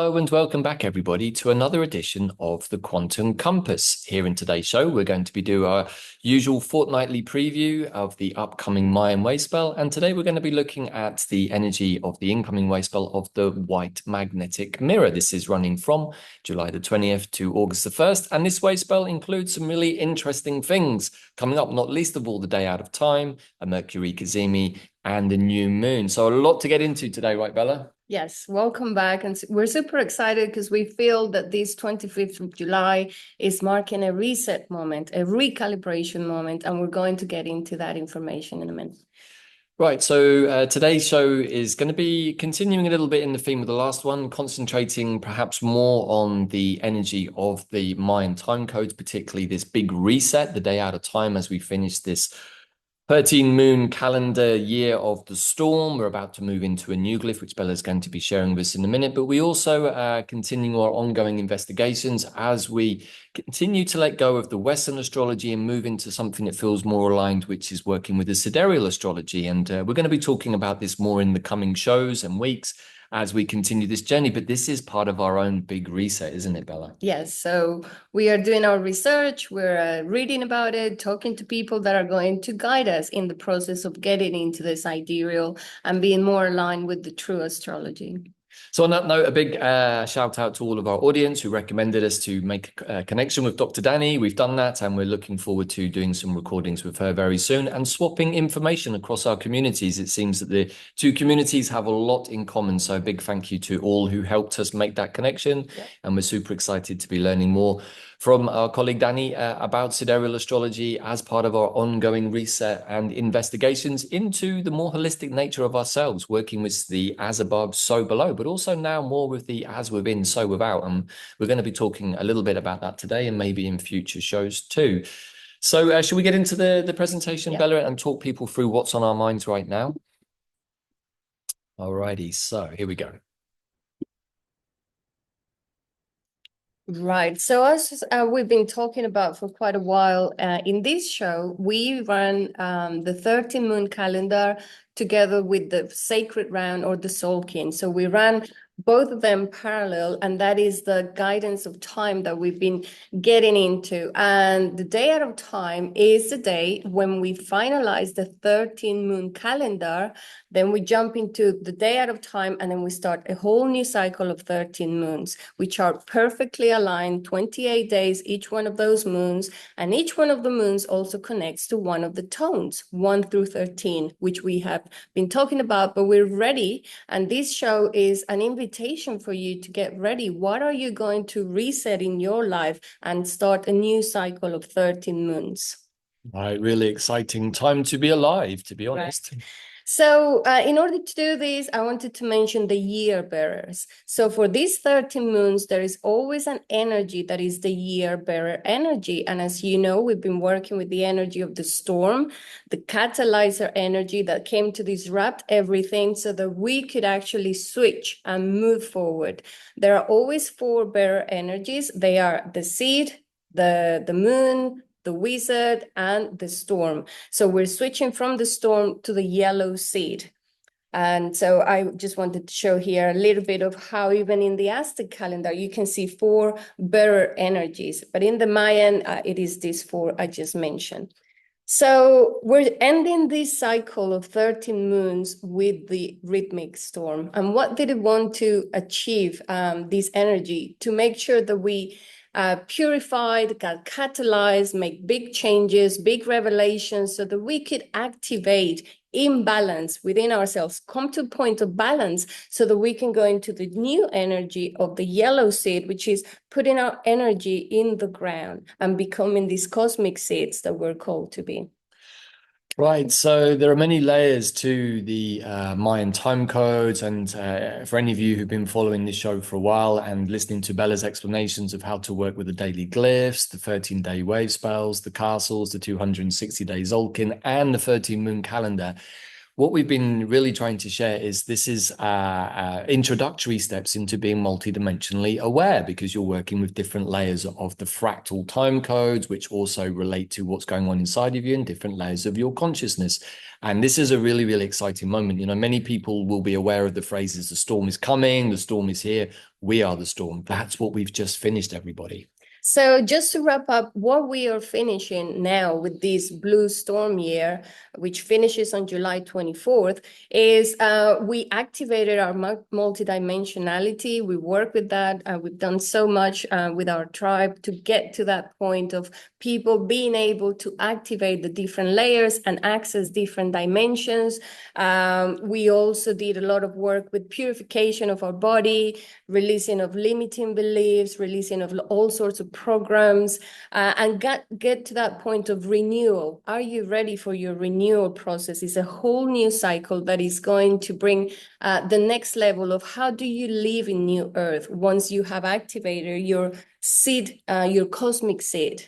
Hello and welcome back, everybody, to another edition of the Quantum Compass. Here in today's show, we're going to be doing our usual fortnightly preview of the upcoming Mayan Wavespell. And today we're going to be looking at the energy of the incoming Wavespell of the White Magnetic Mirror. This is running from July the 20th to August the 1st. And this Wavespell includes some really interesting things coming up, not least of all the day out of time, a Mercury Cazimi, and a new moon. So a lot to get into today, right, Bella? Yes, welcome back. And we're super excited because we feel that this 25th of July is marking a reset moment, a recalibration moment, and we're going to get into that information in a minute. Right, so today's show is going to be continuing a little bit in the theme of the last one, concentrating perhaps more on the energy of the Mayan time codes, particularly this big reset, the day out of time as we finish this 13 moon calendar year of the storm. We're about to move into a new glyph, which Bella's going to be sharing with us in a minute. But we also continue our ongoing investigations as we continue to let go of the Western astrology and move into something that feels more aligned, which is working with the sidereal astrology. And we're going to be talking about this more in the coming shows and weeks as we continue this journey. But this is part of our own big reset, isn't it, Bella? Yes, so we are doing our research, we're reading about it, talking to people that are going to guide us in the process of getting into this ideal and being more aligned with the true astrology. So on that note, a big shout out to all of our audience who recommended us to make a connection with Dr. Danny. We've done that, and we're looking forward to doing some recordings with her very soon and swapping information across our communities. It seems that the two communities have a lot in common. So a big thank you to all who helped us make that connection. Yep. And we're super excited to be learning more from our colleague Danny about sidereal astrology as part of our ongoing reset and investigations into the more holistic nature of ourselves, working with the as above, so below, but also now more with the as within, so without. And we're going to be talking a little bit about that today and maybe in future shows too. So should we get into the presentation, Bella, and talk people through what's on our minds right now? Alrighty, so here we go. Right. So as we've been talking about for quite a while, in this show, we run the 13 moon calendar together with the sacred round or the Tzolkin. So we run both of them parallel, and that is the guidance of time that we've been getting into. And the day out of time is the day when we finalize the 13 moon calendar. Then we jump into the day out of time, and then we start a whole new cycle of 13 moons, which are perfectly aligned, 28 days, each one of those moons. And each one of the moons also connects to one of the tones, 1 through 13, which we have been talking about, but we're ready. And this show is an invitation for you to get ready. What are you going to reset in your life and start a new cycle of 13 moons? Right, really exciting time to be alive, to be honest. Right. So in order to do this, I wanted to mention the year bearers. So for these 13 moons, there is always an energy that is the year bearer energy. And as you know, we've been working with the energy of the storm, the catalyzer energy that came to disrupt everything so that we could actually switch and move forward. There are always 4 bearer energies. They are the seed, the moon, the wizard, and the storm. So we're switching from the storm to the yellow seed. And so I just wanted to show here a little bit of how even in the Aztec calendar, you can see 4 bearer energies. But in the Mayan, it is these 4 I just mentioned. So we're ending this cycle of 13 moons with the rhythmic storm. And what did it want to achieve, this energy? To make sure that we purified, got catalyzed, make big changes, big revelations, so that we could activate imbalance within ourselves, come to a point of balance so that we can go into the new energy of the yellow seed, which is putting our energy in the ground and becoming these cosmic seeds that we're called to be. Right, so there are many layers to the Mayan time codes, and for any of you who've been following this show for a while and listening to Bella's explanations of how to work with the daily glyphs, the 13-day wave spells, the castles, the 260-day Tzolkin, and the 13 moon calendar, What we've been really trying to share is this is introductory steps into being multidimensionally aware, because you're working with different layers of the fractal time codes, which also relate to what's going on inside of you and different layers of your consciousness. And this is a really, really exciting moment. You know, many people will be aware of the phrases, the storm is coming, the storm is here. We are the storm. That's what we've just finished, everybody. So just to wrap up, what we are finishing now with this blue storm year, which finishes on July 24th, is we activated our multidimensionality. We work with that. We've done so much with our tribe to get to that point of people being able to activate the different layers and access different dimensions. We also did a lot of work with purification of our body, releasing of limiting beliefs, releasing of all sorts of programs, and get to that point of renewal. Are you ready for your renewal process? It's a whole new cycle that is going to bring the next level of how do you live in New Earth once you have activated your seed, your cosmic seed.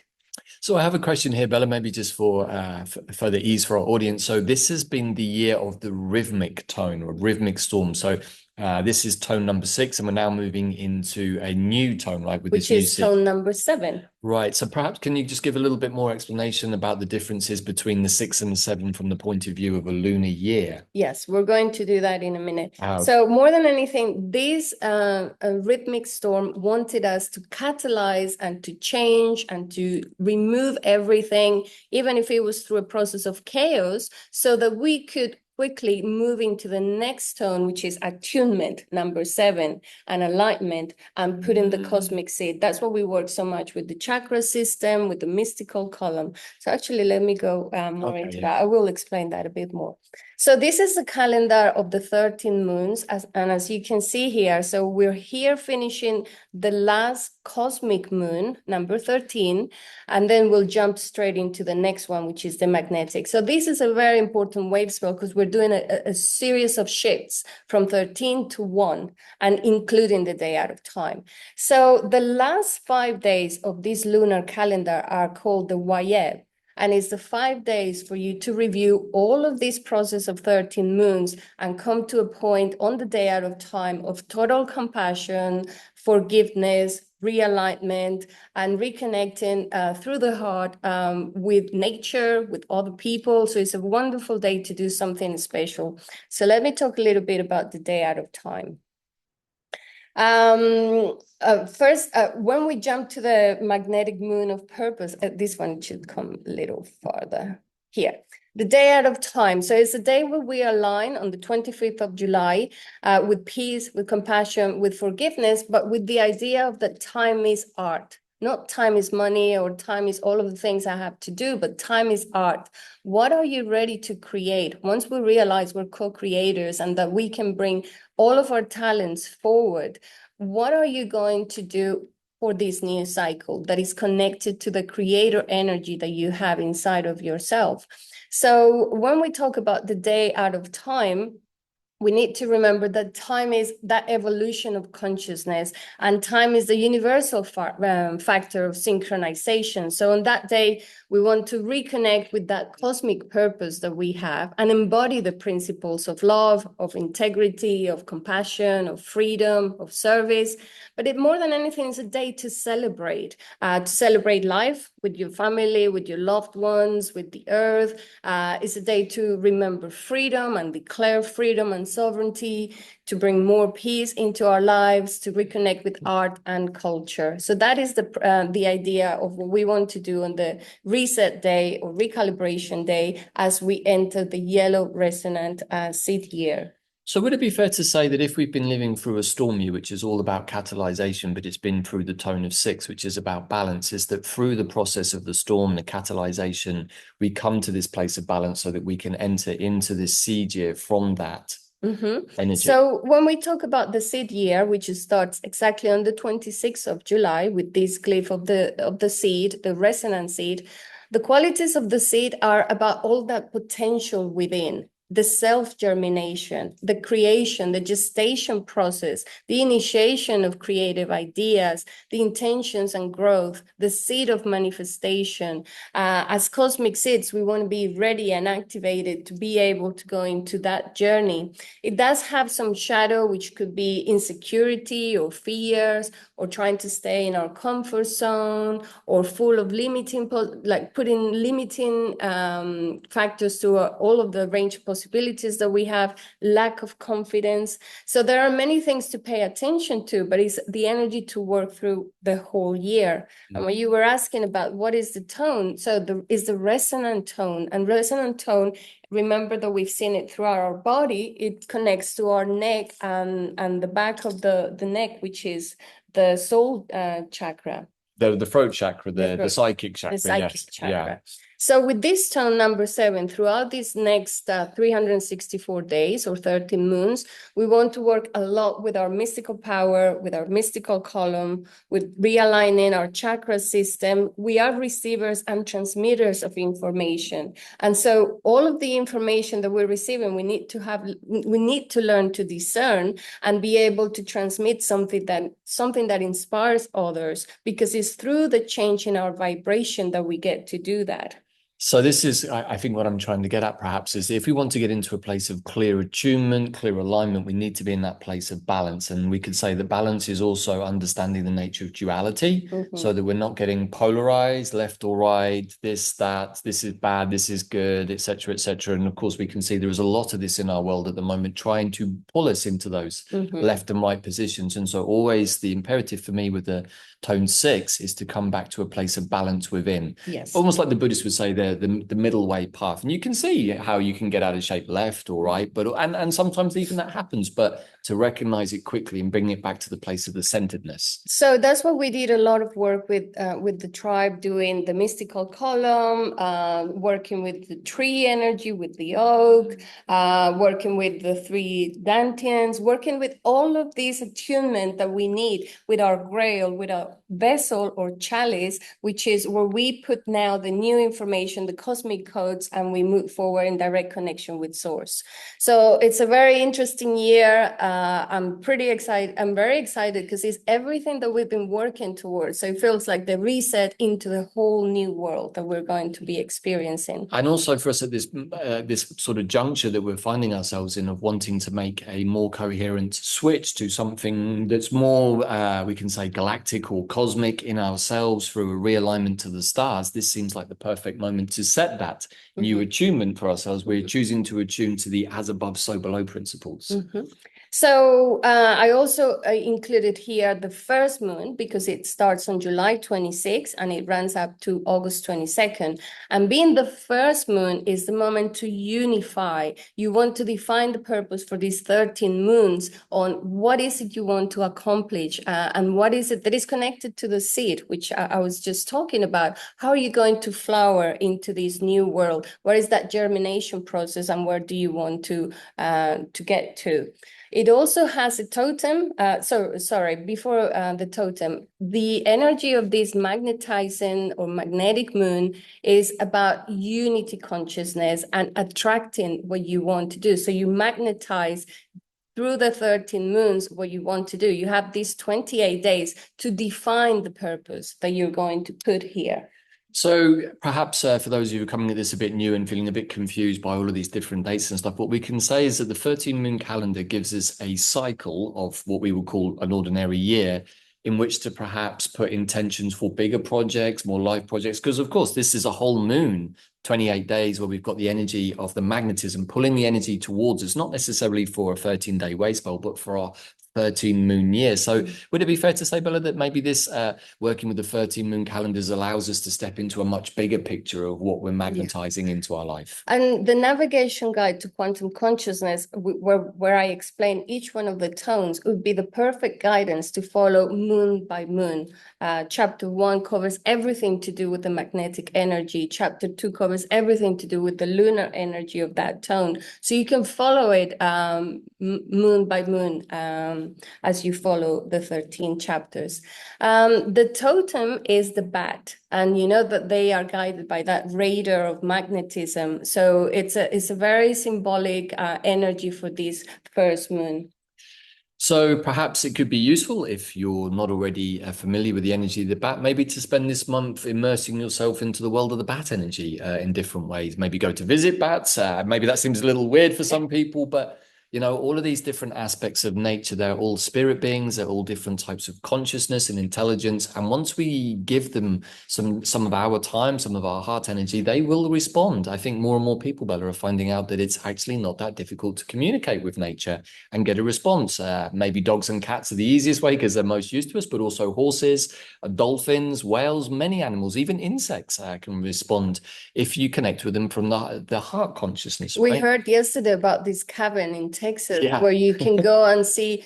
So I have a question here, Bella, maybe just for the ease for our audience. So this has been the year of the rhythmic tone or rhythmic storm. So this is tone number 6, and we're now moving into a new tone, right? With Which this new is tone number 7. Right. So perhaps can you just give a little bit more explanation about the differences between the 6 and the 7 from the point of view of a lunar year? Yes, we're going to do that in a minute. Okay. So more than anything, this rhythmic storm wanted us to catalyze and to change and to remove everything, even if it was through a process of chaos, so that we could quickly move into the next tone, which is attunement, number 7, and alignment, and put in the cosmic seed. That's why we work so much with the chakra system, with the mystical column. So actually, let me go more into that. I will explain that a bit more. So this is the calendar of the 13 moons, and as you can see here, so we're here finishing the last cosmic moon, number 13, and then we'll jump straight into the next one, which is the magnetic. So this is a very important wave spell because we're doing a series of shifts from 13 to 1, and including the day out of time. So the last 5 days of this lunar calendar are called the Wayeb. And it's the 5 days for you to review all of this process of 13 moons and come to a point on the day out of time of total compassion, forgiveness, realignment, and reconnecting through the heart with nature, with other people. So it's a wonderful day to do something special. So let me talk a little bit about the day out of time. First, when we jump to the magnetic moon of purpose, this one should come a little farther here. The day out of time. So it's a day where we align on the 25th of July with peace, with compassion, with forgiveness, but with the idea of that time is art. Not time is money or time is all of the things I have to do, but time is art. What are you ready to create? Once we realize we're co-creators and that we can bring all of our talents forward, what are you going to do for this new cycle that is connected to the creator energy that you have inside of yourself? So when we talk about the day out of time, we need to remember that time is that evolution of consciousness, and time is the universal factor of synchronization. So on that day, we want to reconnect with that cosmic purpose that we have and embody the principles of love, of integrity, of compassion, of freedom, of service. But it more than anything is a day to celebrate life with your family, with your loved ones, with the earth. It's a day to remember freedom and declare freedom and sovereignty, to bring more peace into our lives, to reconnect with art and culture. So that is the idea of what we want to do on the reset day or recalibration day as we enter the yellow resonant seed year. So would it be fair to say that if we've been living through a storm year, which is all about catalyzation, but it's been through the tone of 6, which is about balance, is that through the process of the storm, the catalyzation, we come to this place of balance so that we can enter into this seed year from that energy? So when we talk about the seed year, which starts exactly on the 26th of July with this glyph of the seed, the resonant seed, the qualities of the seed are about all that potential within. the self-germination, the creation, the gestation process, the initiation of creative ideas, the intentions and growth, the seed of manifestation. As cosmic seeds, we want to be ready and activated to be able to go into that journey. It does have some shadow, which could be insecurity or fears, or trying to stay in our comfort zone, or full of limiting, like putting limiting factors to all of the range of possibilities that we have, lack of confidence. So there are many things to pay attention to, but it's the energy to work through the whole year. And when you were asking about what is the tone, so is the resonant tone. And resonant tone, remember that we've seen it throughout our body, it connects to our neck and the back of the neck, which is the soul chakra. The throat chakra, the psychic chakra. The psychic chakra. Yeah. So with this tone number 7, throughout these next 364 days or 13 moons, we want to work a lot with our mystical power, with our mystical column, with realigning our chakra system. We are receivers and transmitters of information. And so all of the information that we're receiving, we need to learn to discern and be able to transmit something that inspires others, because it's through the change in our vibration that we get to do that. So this is, I think what I'm trying to get at perhaps is if we want to get into a place of clear attunement, clear alignment, we need to be in that place of balance. And we could say that balance is also understanding the nature of duality, so that we're not getting polarized, left or right, this, that, this is bad, this is good, etc., etc. And of course, we can see there is a lot of this in our world at the moment, trying to pull us into those left and right positions. And so always the imperative for me with the tone 6 is to come back to a place of balance within. Yes. Almost like the Buddhists would say, the middle way path. And you can see how you can get out of shape left or right, but and sometimes even that happens, but to recognize it quickly and bring it back to the place of the centeredness. So that's what we did a lot of work with the tribe, doing the mystical column, working with the tree energy, with the oak, working with the 3 dantians, working with all of these attunement that we need with our grail, with our vessel or chalice, which is where we put now the new information, the cosmic codes, and we move forward in direct connection with source. So it's a very interesting year. I'm pretty excited. I'm very excited because it's everything that we've been working towards. So it feels like the reset into the whole new world that we're going to be experiencing. And also for us at this sort of juncture that we're finding ourselves in, of wanting to make a more coherent switch to something that's more, we can say, galactic or cosmic in ourselves through a realignment to the stars. This seems like the perfect moment to set that new attunement for ourselves. We're choosing to attune to the as above, so below principles. So I also included here the first moon, because it starts on July 26th and it runs up to August 22nd. And being the first moon is the moment to unify. You want to define the purpose for these 13 moons on what is it you want to accomplish, and what is it that is connected to the seed, which I was just talking about. How are you going to flower into this new world? What is that germination process, and where do you want to get to? It also has a totem. Before the totem, the energy of this magnetizing or magnetic moon is about unity consciousness and attracting what you want to do. So you magnetize through the 13 moons what you want to do. You have these 28 days to define the purpose that you're going to put here. So perhaps for those of you who are coming at this a bit new and feeling a bit confused by all of these different dates and stuff, what we can say is that the 13 moon calendar gives us a cycle of what we would call an ordinary year, in which to perhaps put intentions for bigger projects, more life projects, because of course this is a whole moon, 28 days where we've got the energy of the magnetism pulling the energy towards us, not necessarily for a 13-day Wavespell, but for our 13 moon year. So would it be fair to say, Bella, that maybe this working with the 13 moon calendars allows us to step into a much bigger picture of what we're magnetizing into our life? And the navigation guide to quantum consciousness, where I explain each one of the tones, would be the perfect guidance to follow moon by moon. Chapter 1 covers everything to do with the magnetic energy. Chapter 2 covers everything to do with the lunar energy of that tone. So you can follow it moon by moon. as you follow the 13 chapters. The totem is the bat, and you know that they are guided by that radar of magnetism. So it's a very symbolic energy for this first moon. So perhaps it could be useful, if you're not already familiar with the energy of the bat, maybe to spend this month immersing yourself into the world of the bat energy in different ways. Maybe go to visit bats. Maybe that seems a little weird for some people, but you know, all of these different aspects of nature, they're all spirit beings, they're all different types of consciousness and intelligence. And once we give them some of our time, some of our heart energy, they will respond. I think more and more people, Bella, are finding out that it's actually not that difficult to communicate with nature and get a response. Maybe dogs and cats are the easiest way because they're most used to us, but also horses, dolphins, whales, many animals, even insects can respond if you connect with them from the heart consciousness. We right? heard yesterday about this cavern in Texas Yeah. where you can go and see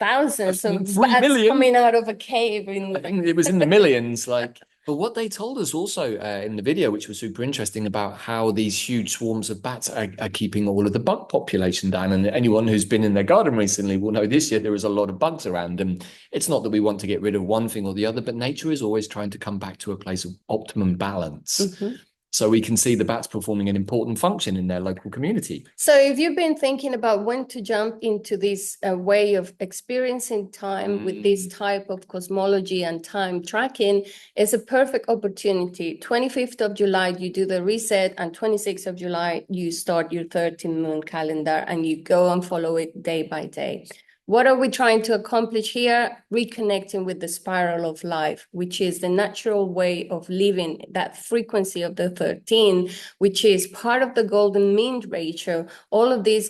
thousands of 3 bats million. coming out of a cave. I think it was in the millions. But what they told us also in the video, which was super interesting, about how these huge swarms of bats are keeping all of the bug population down. And anyone who's been in their garden recently will know this year there is a lot of bugs around. And it's not that we want to get rid of one thing or the other, but nature is always trying to come back to a place of optimum balance. Mm-hmm. So we can see the bats performing an important function in their local community. So if you've been thinking about when to jump into this way of experiencing time with this type of cosmology and time tracking, it's a perfect opportunity. 25th of July, you do the reset, and 26th of July, you start your 13 moon calendar and you go and follow it day by day. What are we trying to accomplish here? Reconnecting with the spiral of life, which is the natural way of living, that frequency of the 13, which is part of the golden mean ratio. All of these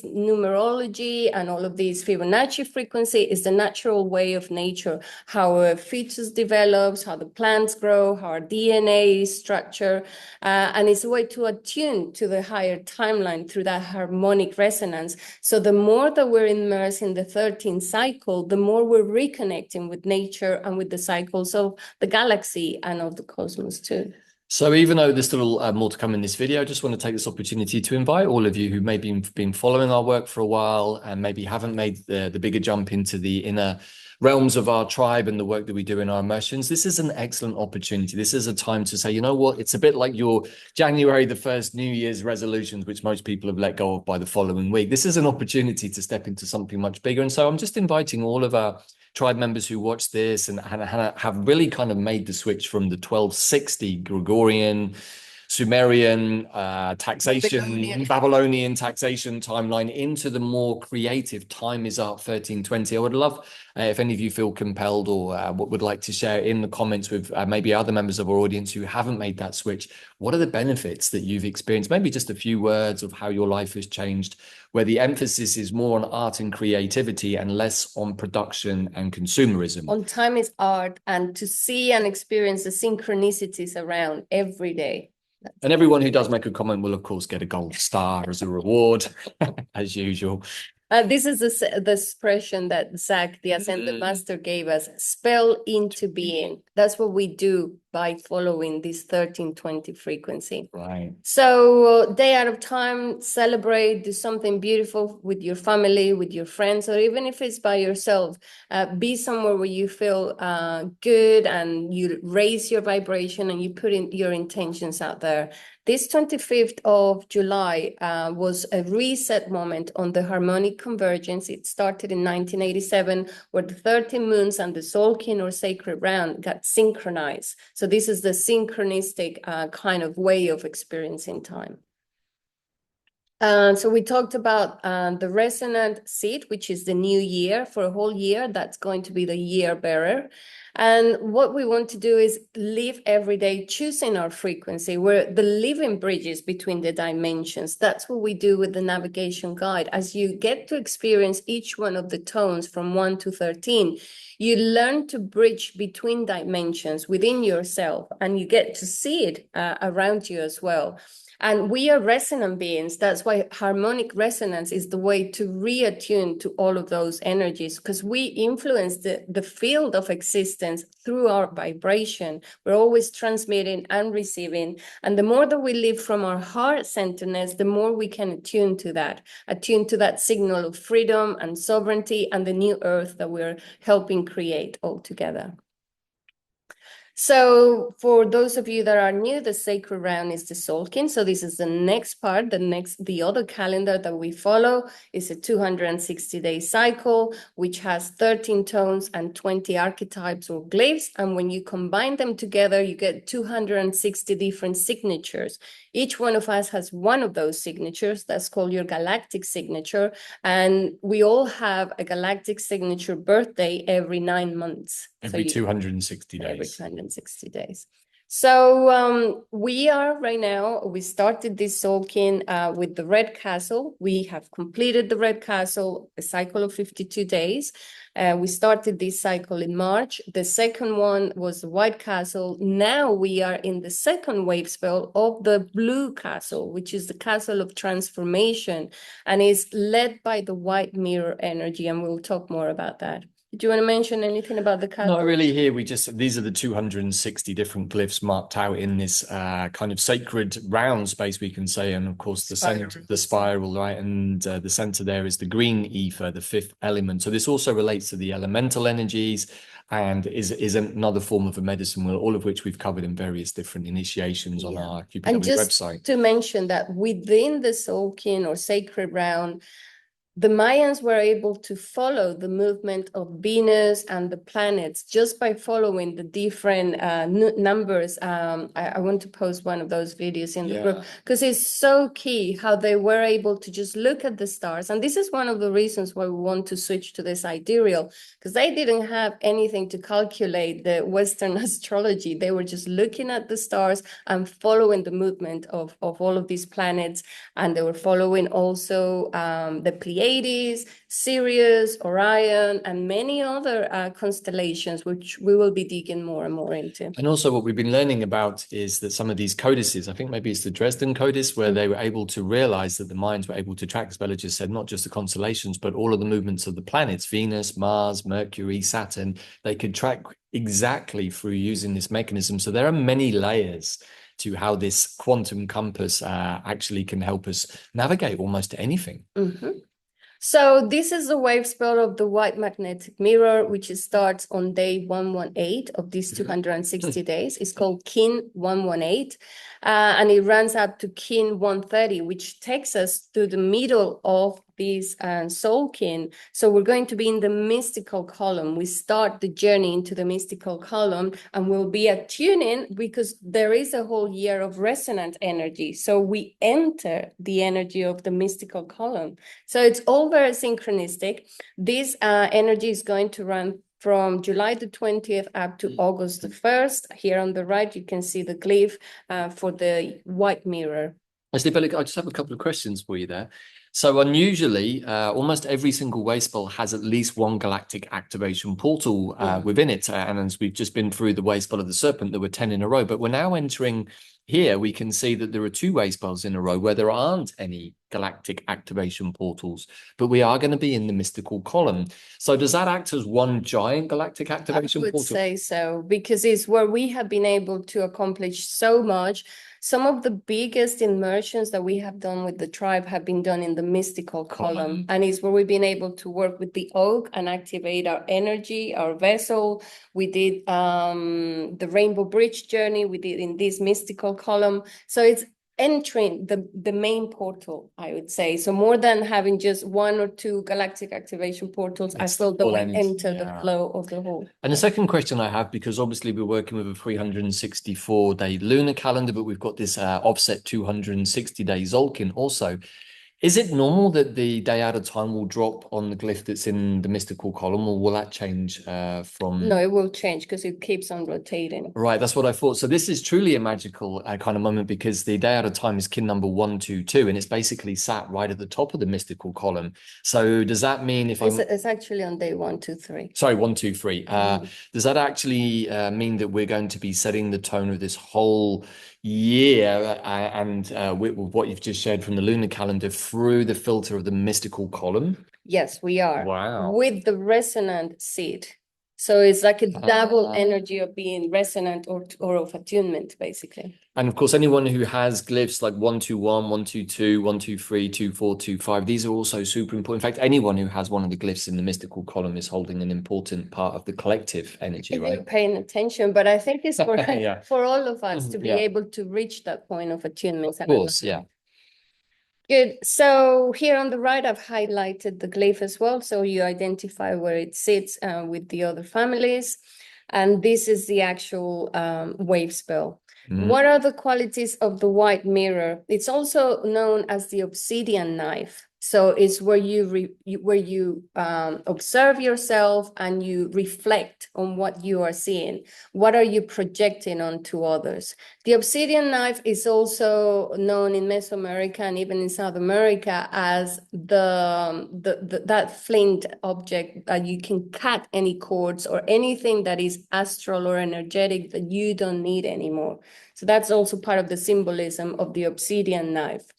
numerology and all of these Fibonacci frequency is the natural way of nature, how a fetus develops, how the plants grow, how our DNA is structured, and it's a way to attune to the higher timeline through that harmonic resonance. So the more that we're immersed in the 13th cycle, the more we're reconnecting with nature and with the cycles of the galaxy and of the cosmos too. So even though there's still more to come in this video, I just want to take this opportunity to invite all of you who maybe been following our work for a while and maybe haven't made the bigger jump into the inner realms of our tribe and the work that we do in our immersions. This is an excellent opportunity. This is a time to say, you know what, it's a bit like your January the 1st New Year's resolutions, which most people have let go of by the following week. This is an opportunity to step into something much bigger. And so I'm just inviting all of our tribe members who watch this and have really kind of made the switch from the 1260 Gregorian, Sumerian taxation, Babylonian taxation timeline into the more creative time is up 1320. I would love if any of you feel compelled or would like to share in the comments with maybe other members of our audience who haven't made that switch. What are the benefits that you've experienced? Maybe just a few words of how your life has changed, where the emphasis is more on art and creativity and less on production and consumerism. On time is art, and to see and experience the synchronicities around every day. And everyone who does make a comment will, of course, get a gold star as a reward, as usual. This is the expression that Zach, the Ascended Master, gave us, spell into being. That's what we do by following this 1320 frequency. Right. So day out of time, celebrate, do something beautiful with your family, with your friends, or even if it's by yourself, be somewhere where you feel good and you raise your vibration and you put in your intentions out there. This 25th of July was a reset moment on the harmonic convergence. It started in 1987, where the 13 moons and the Tzolkin or sacred round got synchronized. So this is the synchronistic kind of way of experiencing time. So we talked about the resonant seed, which is the new year for a whole year. That's going to be the year bearer. And what we want to do is live every day choosing our frequency. We're the living bridges between the dimensions. That's what we do with the navigation guide. As you get to experience each one of the tones from 1 to 13, you learn to bridge between dimensions within yourself, and you get to see it around you as well. And we are resonant beings. That's why harmonic resonance is the way to reattune to all of those energies, because we influence the field of existence through our vibration. We're always transmitting and receiving. And the more that we live from our heart centeredness, the more we can attune to that signal of freedom and sovereignty and the new earth that we're helping create all together. So for those of you that are new, the sacred round is the Tzolkin. So this is the next part, the other calendar that we follow is a 260-day cycle, which has 13 tones and 20 archetypes or glyphs. And when you combine them together, you get 260 different signatures. Each one of us has one of those signatures. That's called your galactic signature. And we all have a galactic signature birthday every 9 months. Every 260 days. Every 260 days. So we are right now, we started this Tzolkin with the Red Castle. We have completed the Red Castle, a cycle of 52 days. We started this cycle in March. The second one was the White Castle. Now we are in the second Wavespell of the Blue Castle, which is the Castle of Transformation, and is led by the White Mirror energy, and we'll talk more about that. Do you want to mention anything about the castle? Not really here. These are the 260 different glyphs marked out in this kind of sacred round space, we can say. And of course, the center, the spiral, right? And the center there is the green ether, the fifth element. So this also relates to the elemental energies and is another form of a medicine wheel, all of which we've covered in various different initiations on our QPW and just website. To mention that within the Tzolkin or sacred round, the Mayans were able to follow the movement of Venus and the planets just by following the different numbers. I want to post one of those videos in the group because it's so key how they were able to just look at the stars. And this is one of the reasons why we want to switch to this sidereal, because they didn't have anything to calculate the Western astrology. They were just looking at the stars and following the movement of all of these planets. And they were following also the Pleiades, Sirius, Orion, and many other constellations, which we will be digging more and more into. And also what we've been learning about is that some of these codices, I think maybe it's the Dresden Codice, where they were able to realize that the Mayans were able to track, as Bella just said, not just the constellations, but all of the movements of the planets, Venus, Mars, Mercury, Saturn. They could track exactly through using this mechanism. So there are many layers to how this quantum compass actually can help us navigate almost anything. Mm-hmm. So this is the Wavespell of the White Magnetic Mirror, which starts on day 118 of these 260 days. It's called Kin 118, and it runs up to Kin 130, which takes us to the middle of this Tzolkin. So we're going to be in the mystical column. We start the journey into the mystical column, and we'll be attuning because there is a whole year of resonant energy. So we enter the energy of the mystical column. So it's all very synchronistic. This energy is going to run from July the 20th up to August the 1st. Here on the right, you can see the glyph for the white mirror. Actually, Bella, I just have a couple of questions for you there. So unusually, almost every single Wavespell has at least one galactic activation portal within it. And as we've just been through the Wavespell of the Serpent, there were 10 in a row. But we're now entering here, we can see that there are 2 Wavespells in a row where there aren't any galactic activation portals, but we are going to be in the mystical column. So does that act as one giant galactic activation portal? I would say so, because it's where we have been able to accomplish so much. Some of the biggest immersions that we have done with the tribe have been done in the mystical column, and it's where we've been able to work with the oak and activate our energy, our vessel. We did the Rainbow Bridge journey, we did in this mystical column. So it's entering the main portal, I would say. So more than having just 1 or 2 galactic activation portals, I feel that we enter the flow of the whole. And the second question I have, because obviously we're working with a 364-day lunar calendar, but we've got this offset 260-day Tzolkin also. Is it normal that the day at a time will drop on the glyph that's in the mystical column, or will that change from? No, it will change because it keeps on rotating. Right, that's what I thought. So this is truly a magical kind of moment because the day at a time is kin number 122, and it's basically sat right at the top of the mystical column. So does that mean if It's actually on day 1, 2, 3. sorry, 123. Does that actually mean that we're going to be setting the tone of this whole year and with what you've just shared from the lunar calendar through the filter of the mystical column? Yes, we are. Wow. With the resonant seed. So it's like a double energy of being resonant or of attunement, basically. And of course, anyone who has glyphs like 121, 122, 123, 24, 25, these are also super important. In fact, anyone who has one of the glyphs in the mystical column is holding an important part of the collective energy, If right? you're paying attention, but I think it's for, Yeah. for all of us to be Yeah. able to reach that point of attunement. Of course, yeah. Good. So here on the right, I've highlighted the glyph as well. So you identify where it sits with the other families. And this is the actual wave spell. What are the qualities of the white mirror? It's also known as the obsidian knife. So it's where you observe yourself and you reflect on what you are seeing. What are you projecting onto others? The obsidian knife is also known in Mesoamerica and even in South America as that flint object that you can cut any cords or anything that is astral or energetic that you don't need anymore. So that's also part of the symbolism of the obsidian knife.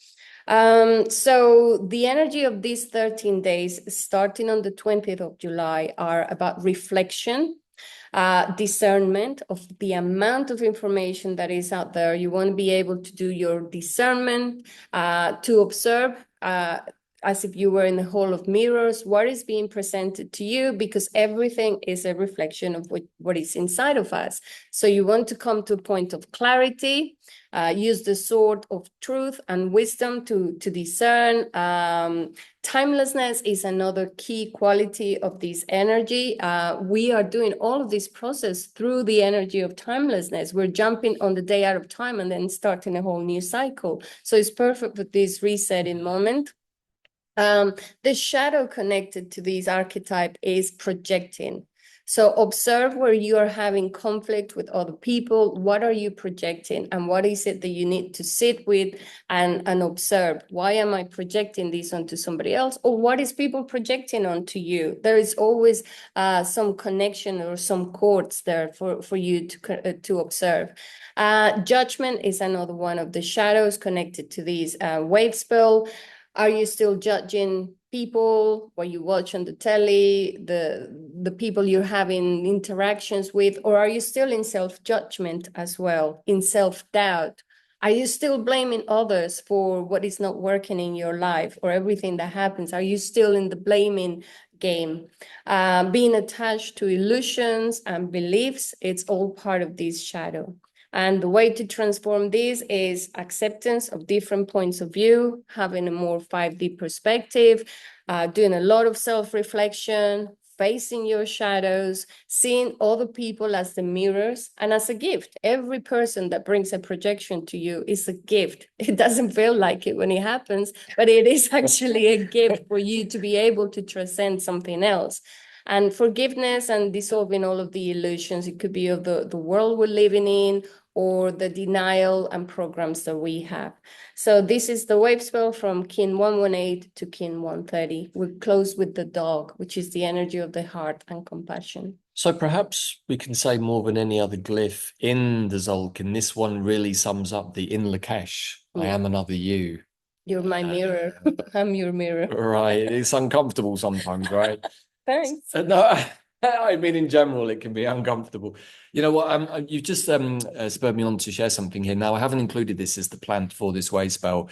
So the energy of these 13 days, starting on the 20th of July, are about reflection, discernment of the amount of information that is out there. You want to be able to do your discernment, to observe, as if you were in the hall of mirrors, what is being presented to you, because everything is a reflection of what is inside of us. So you want to come to a point of clarity, use the sword of truth and wisdom to discern. Timelessness is another key quality of this energy. We are doing all of this process through the energy of timelessness. We're jumping on the day out of time and then starting a whole new cycle. So it's perfect for this resetting moment. The shadow connected to this archetype is projecting. So observe where you are having conflict with other people. What are you projecting? And what is it that you need to sit with and observe? Why am I projecting this onto somebody else? Or what is people projecting onto you? There is always some connection or some chords there for you to observe. Judgment is another one of the shadows connected to this wave spell. Are you still judging people, what you watch on the telly, the people you're having interactions with, or are you still in self-judgment as well, in self-doubt? Are you still blaming others for what is not working in your life or everything that happens? Are you still in the blaming game? Being attached to illusions and beliefs, it's all part of this shadow. And the way to transform this is acceptance of different points of view, having a more 5D perspective, doing a lot of self-reflection, facing your shadows, seeing other people as the mirrors and as a gift. Every person that brings a projection to you is a gift. It doesn't feel like it when it happens, but it is actually a gift for you to be able to transcend something else. And forgiveness and dissolving all of the illusions. It could be of the world we're living in, or the denial and programs that we have. So this is the wave spell from kin 118 to kin 130. We close with the dog, which is the energy of the heart and compassion. So perhaps we can say more than any other glyph in the Tzolkin, this one really sums up the in Lakesh. I am another you. You're my mirror. I'm your mirror. Right. It's uncomfortable sometimes, right? Thanks. No, I mean, in general, it can be uncomfortable. You know what? You've just spurred me on to share something here. Now, I haven't included this as the plan for this way spell,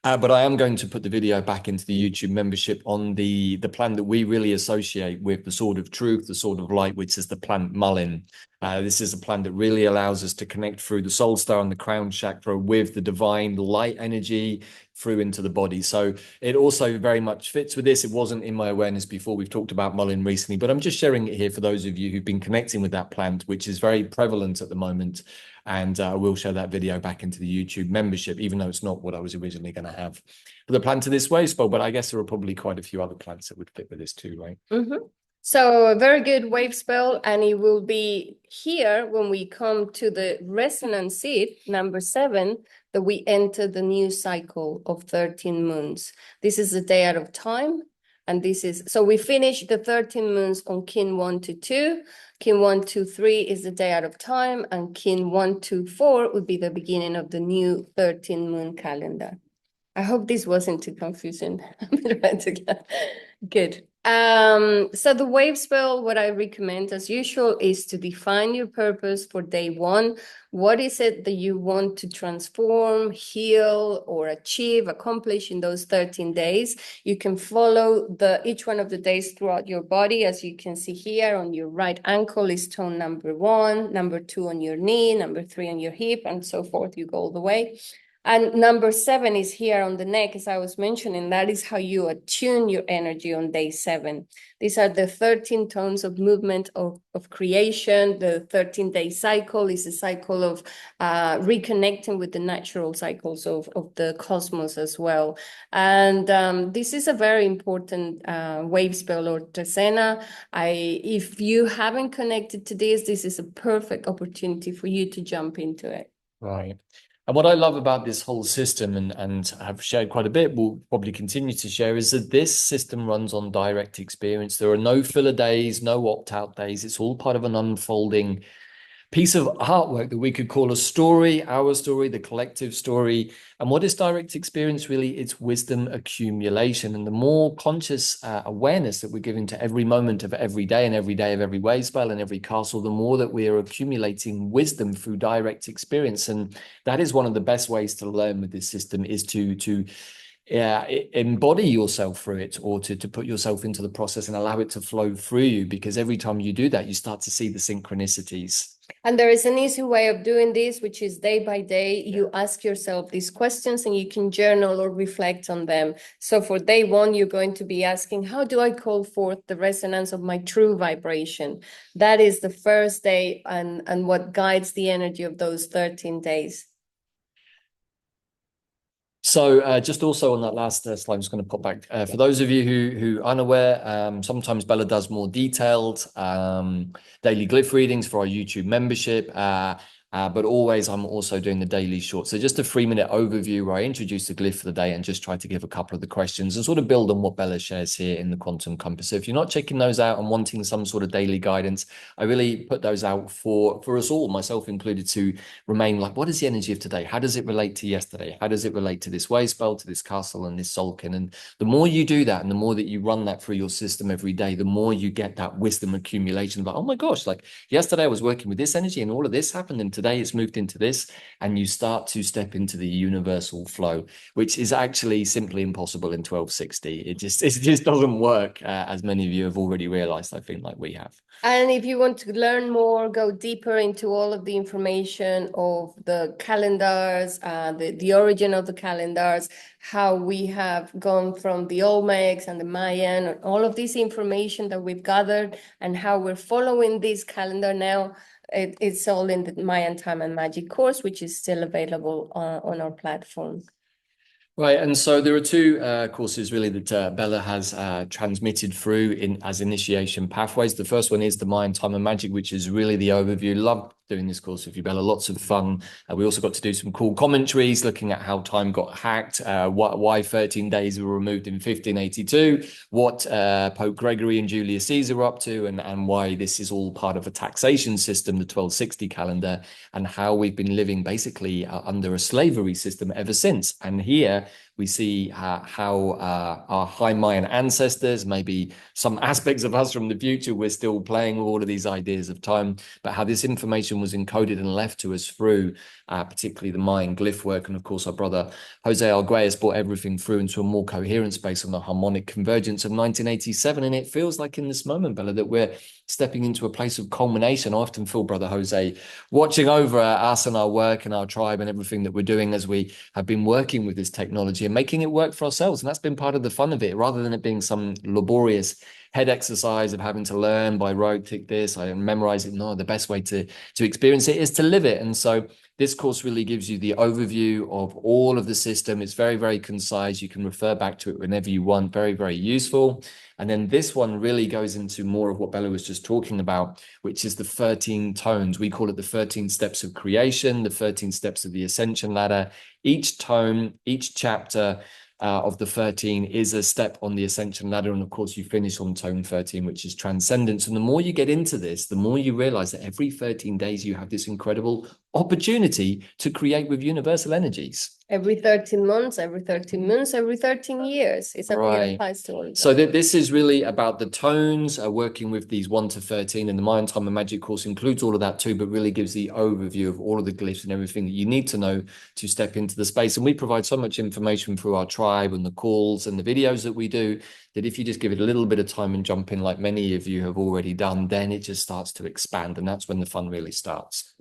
but I am going to put the video back into the YouTube membership on the plan that we really associate with the Sword of Truth, the Sword of Light, which is the plant mullein. This is a plan that really allows us to connect through the soul star and the crown chakra with the divine light energy through into the body. So it also very much fits with this. It wasn't in my awareness before. We've talked about Mullen recently, but I'm just sharing it here for those of you who've been connecting with that plant, which is very prevalent at the moment. And I will share that video back into the YouTube membership, even though it's not what I was originally going to have for the plant to this Wavespell. But I guess there are probably quite a few other plants that would fit with this too, right? Mm-hmm. So a very good Wavespell, and it will be here when we come to the resonance seed, number 7, that we enter the new cycle of 13 moons. This is the day out of time. And this is, so we finish the 13 moons on kin 1 to 2. Kin 1 to 3 is the day out of time, and kin 1 to 4 would be the beginning of the new 13 moon calendar. I hope this wasn't too confusing. Good. So the Wavespell, what I recommend as usual is to define your purpose for day 1. What is it that you want to transform, heal, or achieve, accomplish in those 13 days? You can follow each one of the days throughout your body. As you can see here, on your right ankle is tone number 1, number 2 on your knee, number 3 on your hip, and so forth. You go all the way. And number 7 is here on the neck, as I was mentioning. That is how you attune your energy on day 7. These are the 13 tones of movement of creation. The 13-day cycle is a cycle of reconnecting with the natural cycles of the cosmos as well. And this is a very important Wavespell or Tresena. If you haven't connected to this is a perfect opportunity for you to jump into it. Right. And what I love about this whole system, and I've shared quite a bit, will probably continue to share, is that this system runs on direct experience. There are no filler days, no opt-out days. It's all part of an unfolding piece of artwork that we could call a story, our story, the collective story. And what is direct experience really? It's wisdom accumulation. And the more conscious awareness that we're giving to every moment of every day and every day of every Wavespell and every castle, the more that we are accumulating wisdom through direct experience. And that is one of the best ways to learn with this system, is to embody yourself through it, or to put yourself into the process and allow it to flow through you, because every time you do that, you start to see the synchronicities. And there is an easy way of doing this, which is day by day, you ask yourself these questions and you can journal or reflect on them. So for day 1, you're going to be asking, how do I call forth the resonance of my true vibration? That is the first day and what guides the energy of those 13 days. So just also on that last slide, I'm just going to pop back. For those of you who aren't aware, sometimes Bella does more detailed daily glyph readings for our YouTube membership. But always I'm also doing the daily short. So just a 3-minute overview where I introduce the glyph for the day and just try to give a couple of the questions and sort of build on what Bella shares here in the Quantum Compass. So if you're not checking those out and wanting some sort of daily guidance, I really put those out for us all, myself included, to remain like, what is the energy of today? How does it relate to yesterday? How does it relate to this Wavespell, to this castle and this Tzolkin? And the more you do that and the more that you run that through your system every day, the more you get that wisdom accumulation. Like, oh my gosh, like yesterday I was working with this energy and all of this happened, and today it's moved into this, and you start to step into the universal flow, which is actually simply impossible in 1260. It just doesn't work, as many of you have already realized, I think, like we have. And if you want to learn more, go deeper into all of the information of the calendars, the origin of the calendars, how we have gone from the Olmecs and the Mayan, and all of this information that we've gathered, and how we're following this calendar now. It's all in the Mayan Time and Magic course, which is still available on our platform. Right, and so there are 2 courses really that Bella has transmitted through as initiation pathways. The first one is the Mayan Time and Magic, which is really the overview. Love doing this course with you, Bella. Lots of fun. We also got to do some cool commentaries looking at how time got hacked, why 13 days were removed in 1582, what Pope Gregory and Julius Caesar were up to, and why this is all part of a taxation system, the 1260 calendar, and how we've been living basically under a slavery system ever since. And here We see how our high Mayan ancestors, maybe some aspects of us from the future, we're still playing with all of these ideas of time, but how this information was encoded and left to us through particularly the Mayan glyph work. And of course, our brother Jose Arguelles brought everything through into a more coherent space on the harmonic convergence of 1987. And it feels like in this moment, Bella, that we're stepping into a place of culmination. I often feel Brother Jose watching over us and our work and our tribe and everything that we're doing as we have been working with this technology and making it work for ourselves. And that's been part of the fun of it, rather than it being some laborious head exercise of having to learn by rote, tick this, I memorize it. No, the best way to experience it is to live it. And so this course really gives you the overview of all of the system. It's very, very concise. You can refer back to it whenever you want. Very, very useful. And then this one really goes into more of what Bella was just talking about, which is the 13 tones. We call it the 13 steps of creation, the 13 steps of the ascension ladder. Each tone, each chapter of the 13 is a step on the ascension ladder. And of course, you finish on tone 13, which is transcendence. And the more you get into this, the more you realize that every 13 days, you have this incredible opportunity to create with universal energies. Every 13 months, every 13 months, every 13 years. It's right. applies to all of that. So this is really about the tones, working with these 1 to 13, and the Mayan Time and Magic course includes all of that too, but really gives the overview of all of the glyphs and everything that you need to know to step into the space. And we provide so much information through our tribe and the calls and the videos that we do, that if you just give it a little bit of time and jump in, like many of you have already done, then it just starts to expand. And that's when the fun really starts.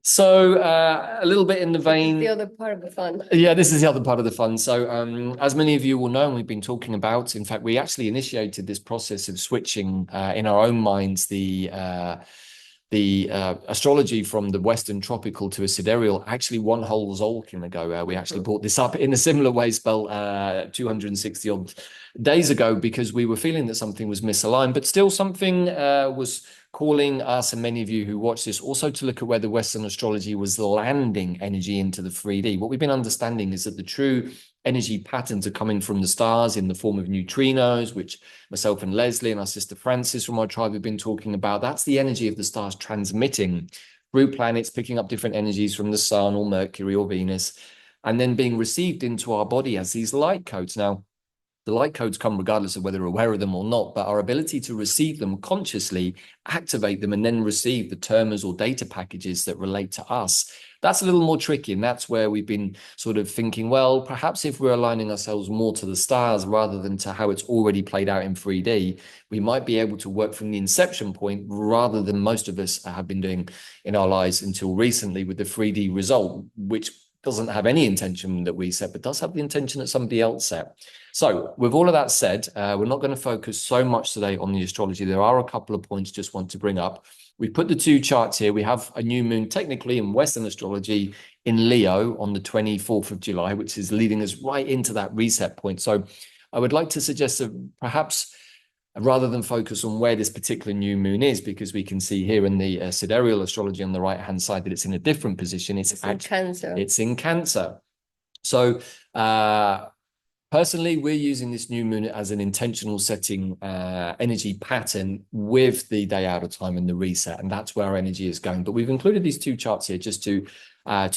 So a little bit in the vein. The other part of the fun. Yeah, this is the other part of the fun. So as many of you will know, and we've been talking about, in fact, we actually initiated this process of switching in our own minds the astrology from the Western tropical to a sidereal actually one whole Tzolkin ago. We actually brought this up in a similar Wavespell 260 odd days ago, because we were feeling that something was misaligned, but still something was calling us, and many of you who watch this, also to look at where the Western astrology was landing energy into the 3D. What we've been understanding is that the true energy patterns are coming from the stars in the form of neutrinos, which myself and Leslie and our sister Frances from our tribe have been talking about. That's the energy of the stars transmitting through planets, picking up different energies from the sun or Mercury or Venus, and then being received into our body as these light codes. Now, the light codes come regardless of whether we're aware of them or not, but our ability to receive them consciously, activate them, and then receive the termers or data packages that relate to us, that's a little more tricky. And that's where we've been sort of thinking, well, perhaps if we're aligning ourselves more to the stars rather than to how it's already played out in 3D, we might be able to work from the inception point rather than most of us have been doing in our lives until recently with the 3D result, which doesn't have any intention that we set, but does have the intention that somebody else set. So with all of that said, we're not going to focus so much today on the astrology. There are a couple of points just want to bring up. We put the two charts here. We have a new moon technically in Western astrology in Leo on the 24th of July, which is leading us right into that reset point. So I would like to suggest that perhaps rather than focus on where this particular new moon is, because we can see here in the sidereal astrology on the right-hand side that it's in a different position. It's in Cancer. It's in Cancer. So personally, we're using this new moon as an intentional setting energy pattern with the day out of time and the reset, and that's where our energy is going. But we've included these two charts here just to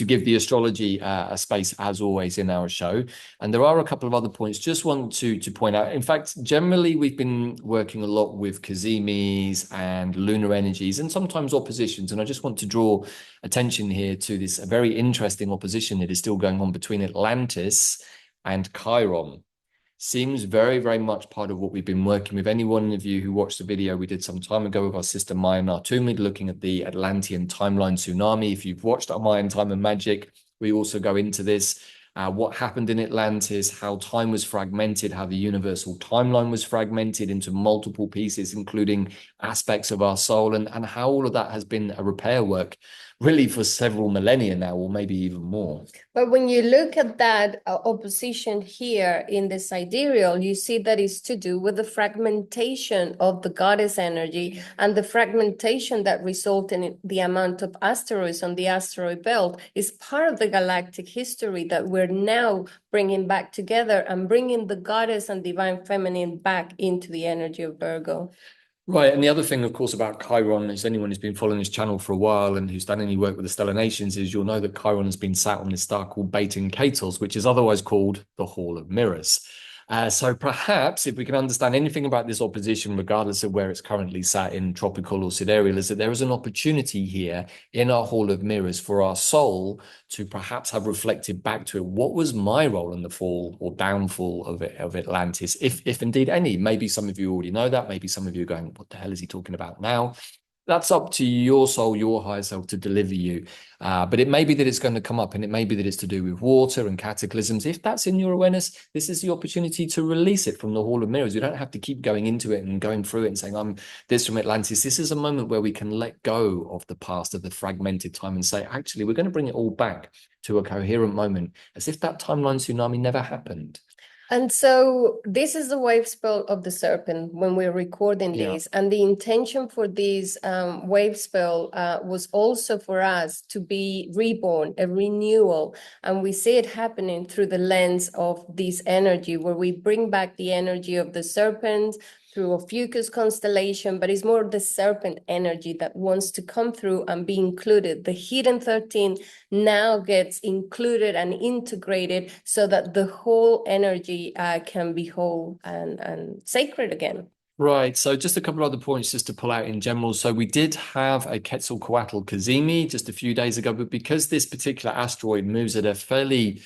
give the astrology a space, as always, in our show. And there are a couple of other points just want to point out. In fact, generally, we've been working a lot with Cazimis and lunar energies and sometimes oppositions. And I just want to draw attention here to this very interesting opposition that is still going on between Atlantis and Chiron. Seems very, very much part of what we've been working with. Any one of you who watched the video we did some time ago with our sister Mayan Artumid, looking at the Atlantean timeline tsunami. If you've watched our Mayan Time and Magic, we also go into this, what happened in Atlantis, how time was fragmented, how the universal timeline was fragmented into multiple pieces, including aspects of our soul, and how all of that has been a repair work really for several millennia now, or maybe even more. But when you look at that opposition here in the sidereal, you see that it's to do with the fragmentation of the goddess energy and the fragmentation that resulted in the amount of asteroids on the asteroid belt is part of the galactic history that we're now bringing back together and bringing the goddess and divine feminine back into the energy of Virgo. Right. And the other thing, of course, about Chiron is anyone who's been following this channel for a while and who's done any work with the stellar nations is you'll know that Chiron has been sat on this star called Beten Ketos, which is otherwise called the Hall of Mirrors. So perhaps if we can understand anything about this opposition, regardless of where it's currently sat in tropical or sidereal, is that there is an opportunity here in our Hall of Mirrors for our soul to perhaps have reflected back to it. What was my role in the fall or downfall of Atlantis, if indeed any? Maybe some of you already know that. Maybe some of you are going, what the hell is he talking about now? That's up to your soul, your higher self to deliver you. But it may be that it's going to come up, and it may be that it's to do with water and cataclysms. If that's in your awareness, this is the opportunity to release it from the Hall of Mirrors. You don't have to keep going into it and going through it and saying, I'm this from Atlantis. This is a moment where we can let go of the past, of the fragmented time, and say, actually, we're going to bring it all back to a coherent moment, as if that timeline tsunami never happened. And so this is the Wavespell of the serpent when we're recording Yeah. this. And the intention for this Wavespell was also for us to be reborn, a renewal. And we see it happening through the lens of this energy, where we bring back the energy of the serpent through a Fucus constellation, but it's more the serpent energy that wants to come through and be included. The hidden 13 now gets included and integrated so that the whole energy can be whole and sacred again. Right. So just a couple of other points just to pull out in general. So we did have a Quetzalcoatl Cazimi just a few days ago, but because this particular asteroid moves at a fairly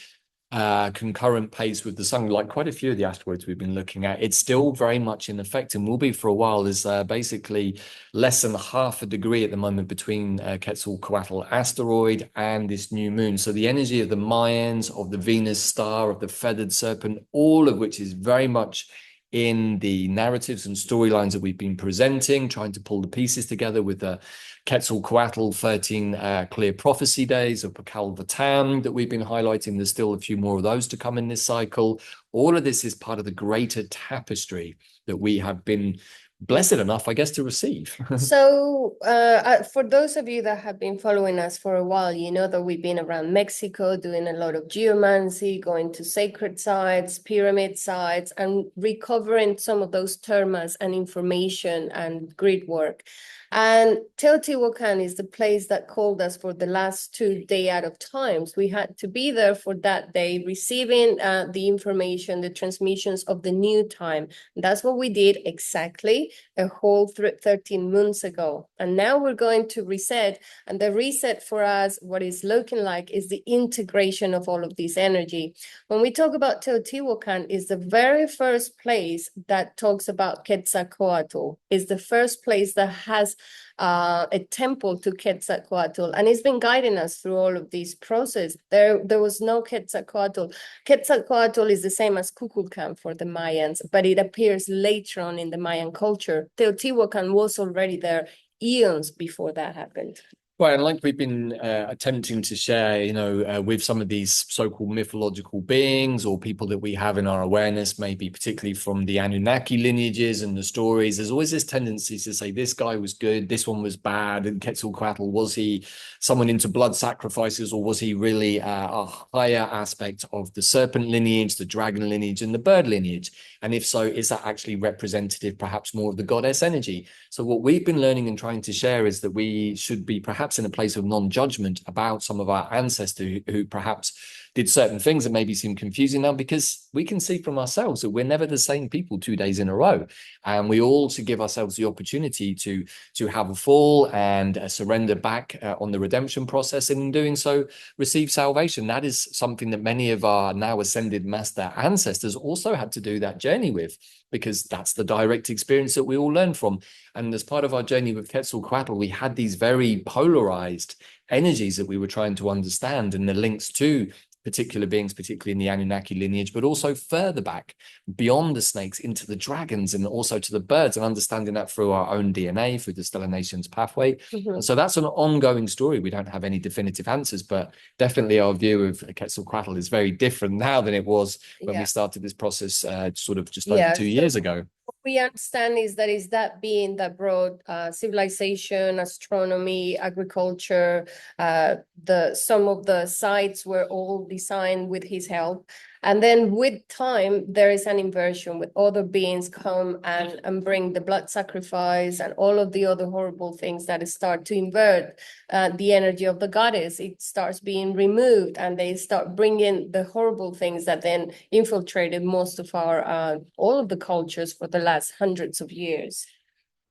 concurrent pace with the sun, like quite a few of the asteroids we've been looking at, it's still very much in effect and will be for a while. There's basically less than half a degree at the moment between Quetzalcoatl asteroid and this new moon. So the energy of the Mayans, of the Venus star, of the feathered serpent, all of which is very much in the narratives and storylines that we've been presenting, trying to pull the pieces together with the Quetzalcoatl 13 clear prophecy days of Pakal Vatam that we've been highlighting. There's still a few more of those to come in this cycle. All of this is part of the greater tapestry that we have been blessed enough, I guess, to receive. So for those of you that have been following us for a while, you know that we've been around Mexico doing a lot of geomancy, going to sacred sites, pyramid sites, and recovering some of those termas and information and grid work. And Teotihuacan is the place that called us for the last 2 day out of times. We had to be there for that day, receiving the information, the transmissions of the new time. That's what we did exactly a whole 13 months ago. And now we're going to reset. And the reset for us, what is looking like, is the integration of all of this energy. When we talk about Teotihuacan, is the very first place that talks about Quetzalcoatl, is the first place that has a temple to Quetzalcoatl, and it's been guiding us through all of this process. There was no Quetzalcoatl. Quetzalcoatl is the same as Kukulkan for the Mayans, but it appears later on in the Mayan culture. Teotihuacan was already there eons before that happened. Right, and like we've been attempting to share, with some of these so-called mythological beings or people that we have in our awareness, maybe particularly from the Anunnaki lineages and the stories, there's always this tendency to say this guy was good, this one was bad, and Quetzalcoatl, was he someone into blood sacrifices, or was he really a higher aspect of the serpent lineage, the dragon lineage, and the bird lineage? And if so, is that actually representative, perhaps more of the goddess energy? So what we've been learning and trying to share is that we should be perhaps in a place of non-judgment about some of our ancestors who perhaps did certain things that maybe seem confusing now, because we can see from ourselves that we're never the same people 2 days in a row. And we all should give ourselves the opportunity to have a fall and surrender back on the redemption process, and in doing so, receive salvation. That is something that many of our now ascended master ancestors also had to do that journey with, because that's the direct experience that we all learn from. And as part of our journey with Quetzalcoatl, we had these very polarized energies that we were trying to understand, and the links to particular beings, particularly in the Anunnaki lineage, but also further back beyond the snakes into the dragons and also to the birds, and understanding that through our own DNA, through the Stellar Nations pathway. Mm-hmm. And so that's an ongoing story. We don't have any definitive answers, but definitely our view of Quetzalcoatl is very different now than it was when we started this process sort of just over 2 years ago. What we understand is that being that brought civilization, astronomy, agriculture, some of the sites were all designed with his help. And then with time, there is an inversion with other beings come and bring the blood sacrifice and all of the other horrible things that start to invert the energy of the goddess. It starts being removed and they start bringing the horrible things that then infiltrated most of our, all of the cultures for the last hundreds of years.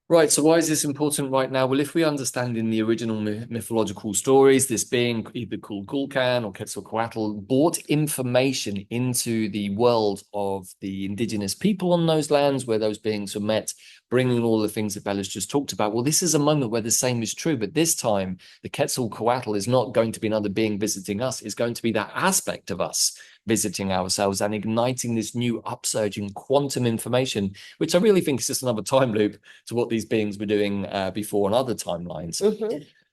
Right, so why is this important right now? Well, if we understand in the original mythological stories, this being either called Tzolkin or Quetzalcoatl brought information into the world of the indigenous people on those lands where those beings were met, bringing all the things that Bella's just talked about. Well, this is a moment where the same is true, but this time the Quetzalcoatl is not going to be another being visiting us, it's going to be that aspect of us visiting ourselves and igniting this new upsurge in quantum information, which I really think is just another time loop to what these beings were doing before on other timelines.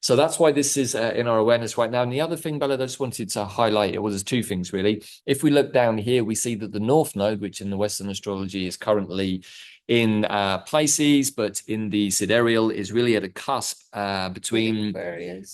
So that's why this is in our awareness right now. And the other thing, Bella, I just wanted to highlight, it was two things really. If we look down here, we see that the North Node, which in the Western astrology is currently in Pisces, but in the sidereal is really at a cusp between Aquarius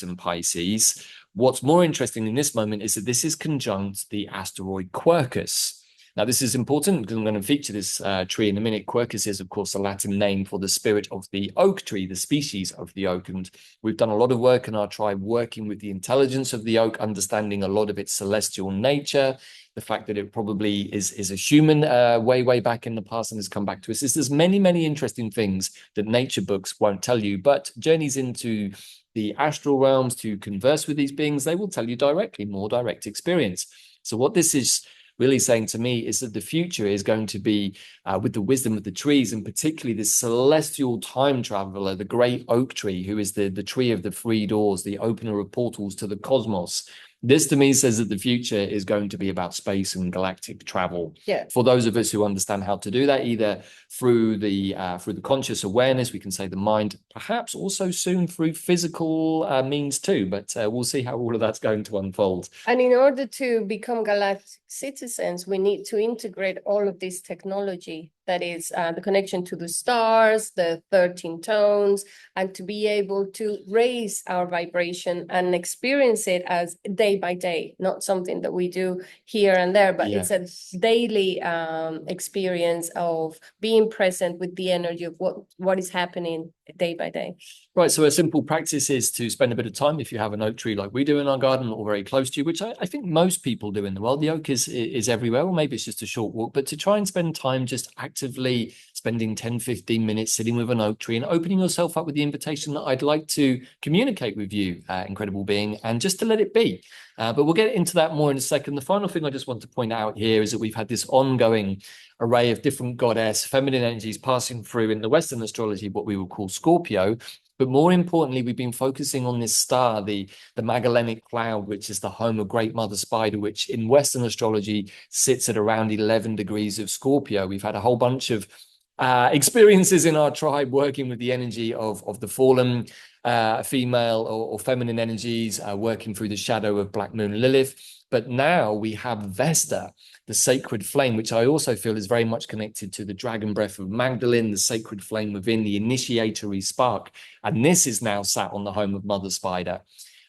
and Pisces. What's more interesting in this moment is that this is conjunct the asteroid Quercus. Now, this is important because I'm going to feature this tree in a minute. Quercus is, of course, a Latin name for the spirit of the oak tree, the species of the oak. And we've done a lot of work in our tribe working with the intelligence of the oak, understanding a lot of its celestial nature, the fact that it probably is a human way back in the past and has come back to us. There's many, many interesting things that nature books won't tell you, but journeys into the astral realms to converse with these beings, they will tell you directly, more direct experience. So what this is really saying to me is that the future is going to be with the wisdom of the trees, and particularly this celestial time traveler, the great oak tree, who is the tree of the three doors, the opener of portals to the cosmos. This to me says that the future is going to be about space and galactic travel. Yeah. For those of us who understand how to do that, either through the conscious awareness, we can say the mind, perhaps also soon through physical means too. But we'll see how all of that's going to unfold. And in order to become galactic citizens, we need to integrate all of this technology. That is the connection to the stars, the 13 tones, and to be able to raise our vibration and experience it as day by day, not something that we do here and there, but it's a daily experience of being present with the energy of what is happening day by day. Right, so a simple practice is to spend a bit of time, if you have an oak tree like we do in our garden or very close to you, which I think most people do in the world. The oak is everywhere, or maybe it's just a short walk, but to try and spend time just actively spending 10, 15 minutes sitting with an oak tree and opening yourself up with the invitation that I'd like to communicate with you, incredible being, and just to let it be. But we'll get into that more in a second. The final thing I just want to point out here is that we've had this ongoing array of different goddess, feminine energies passing through in the Western astrology, what we would call Scorpio. But more importantly, we've been focusing on this star, the Magellanic Cloud, which is the home of Great Mother Spider, which in Western astrology sits at around 11 degrees of Scorpio. We've had a whole bunch of experiences in our tribe working with the energy of the fallen female or feminine energies, working through the shadow of Black Moon Lilith. But now we have Vesta, the sacred flame, which I also feel is very much connected to the dragon breath of Magdalene, the sacred flame within, the initiatory spark. And this is now sat on the home of Mother Spider.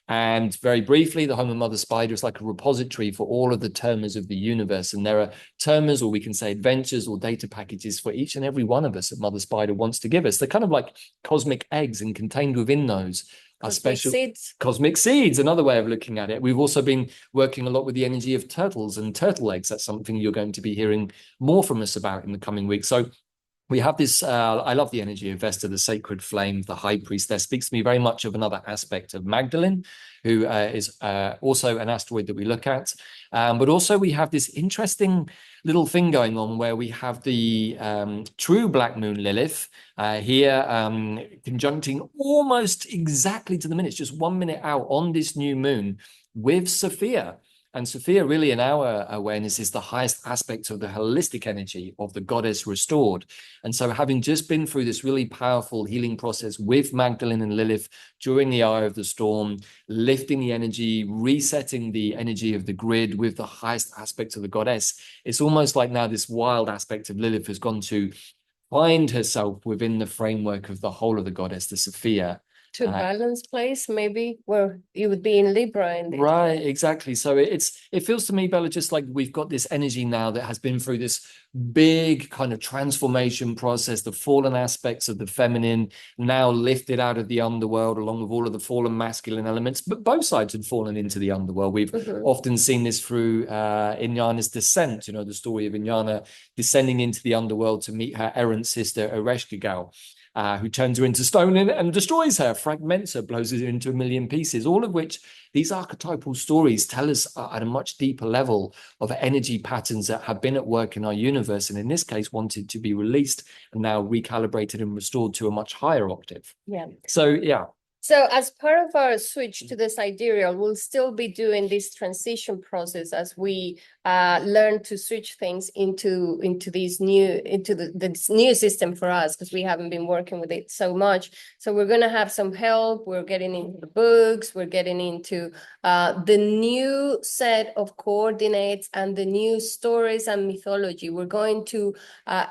And very briefly, the home of Mother Spider is like a repository for all of the termers of the universe. And there are termers, or we can say adventures or data packages for each and every one of us that Mother Spider wants to give us. They're kind of like cosmic eggs, and contained within those are special seeds. Cosmic seeds, another way of looking at it. We've also been working a lot with the energy of turtles and turtle eggs. That's something you're going to be hearing more from us about in the coming weeks. So we have this, I love the energy of Vesta, the sacred flame, the high priestess. Speaks to me very much of another aspect of Magdalene, who is also an asteroid that we look at. But also we have this interesting little thing going on where we have the true Black Moon Lilith here conjuncting almost exactly to the minute, just 1 minute out on this new moon with Sophia. And Sophia, really, in our awareness, is the highest aspect of the holistic energy of the goddess restored. And so having just been through this really powerful healing process with Magdalene and Lilith during the eye of the storm, lifting the energy, resetting the energy of the grid with the highest aspect of the goddess, it's almost like now this wild aspect of Lilith has gone to find herself within the framework of the whole of the goddess, the Sophia. To a balanced place, maybe, where you would be in Libra in this. Right, exactly. So it feels to me, Bella, just like we've got this energy now that has been through this big kind of transformation process, the fallen aspects of the feminine now lifted out of the underworld, along with all of the fallen masculine elements. But both sides had fallen into the underworld. We've often seen this through Inyana's descent, you know, the story of Inyana descending into the underworld to meet her errant sister, Ereshkigal. Who turns her into stone and destroys her, fragments her, blows her into a million pieces, all of which these archetypal stories tell us at a much deeper level of energy patterns that have been at work in our universe, and in this case, wanted to be released and now recalibrated and restored to a much higher octave. Yeah. So, yeah. So as part of our switch to the sidereal, we'll still be doing this transition process as we learn to switch things into this new system for us, because we haven't been working with it so much. So we're going to have some help. We're getting into the books. We're getting into the new set of coordinates and the new stories and mythology. We're going to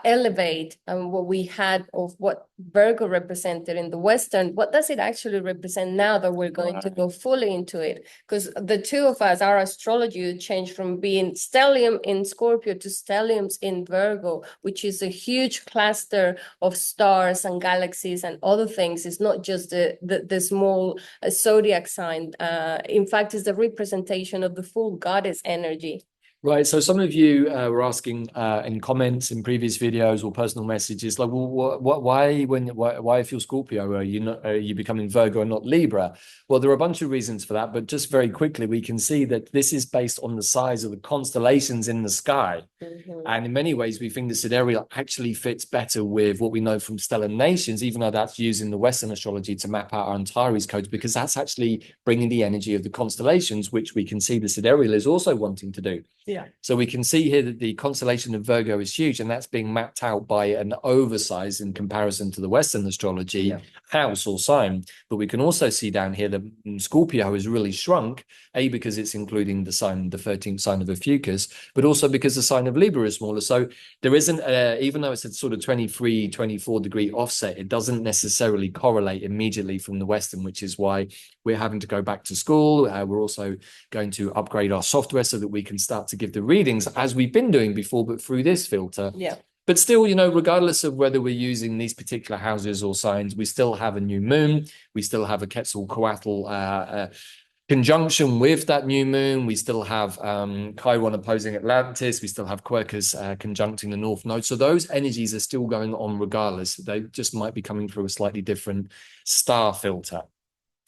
elevate what we had of what Virgo represented in the Western. What does it actually represent now that we're going to go fully into it? Because the two of us, our astrology changed from being stellium in Scorpio to stelliums in Virgo, which is a huge cluster of stars and galaxies and other things. It's not just the small zodiac sign. In fact, it's the representation of the full goddess energy. Right. So some of you were asking in comments in previous videos or personal messages, like, well, why if you're Scorpio, are you becoming Virgo and not Libra? Well, there are a bunch of reasons for that, but just very quickly, we can see that this is based on the size of the constellations in the sky. And in many ways, we think the sidereal actually fits better with what we know from stellar nations, even though that's using the Western astrology to map out our Antares codes, because that's actually bringing the energy of the constellations, which we can see the sidereal is also wanting to do. Yeah. So we can see here that the constellation of Virgo is huge, and that's being mapped out by an oversize in comparison to the Western astrology house or sign. But we can also see down here that Scorpio is really shrunk, A, because it's including the sign, the 13th sign of Ophiuchus, but also because the sign of Libra is smaller. So there isn't, even though it's a sort of 23, 24 degree offset, it doesn't necessarily correlate immediately from the Western, which is why we're having to go back to school. We're also going to upgrade our software so that we can start to give the readings as we've been doing before, but through this filter. Yeah. But still, you know, regardless of whether we're using these particular houses or signs, we still have a new moon. We still have a Quetzalcoatl conjunction with that new moon. We still have Chiron opposing Atlantis. We still have Quercus conjuncting the North Node. So those energies are still going on regardless. They just might be coming through a slightly different star filter.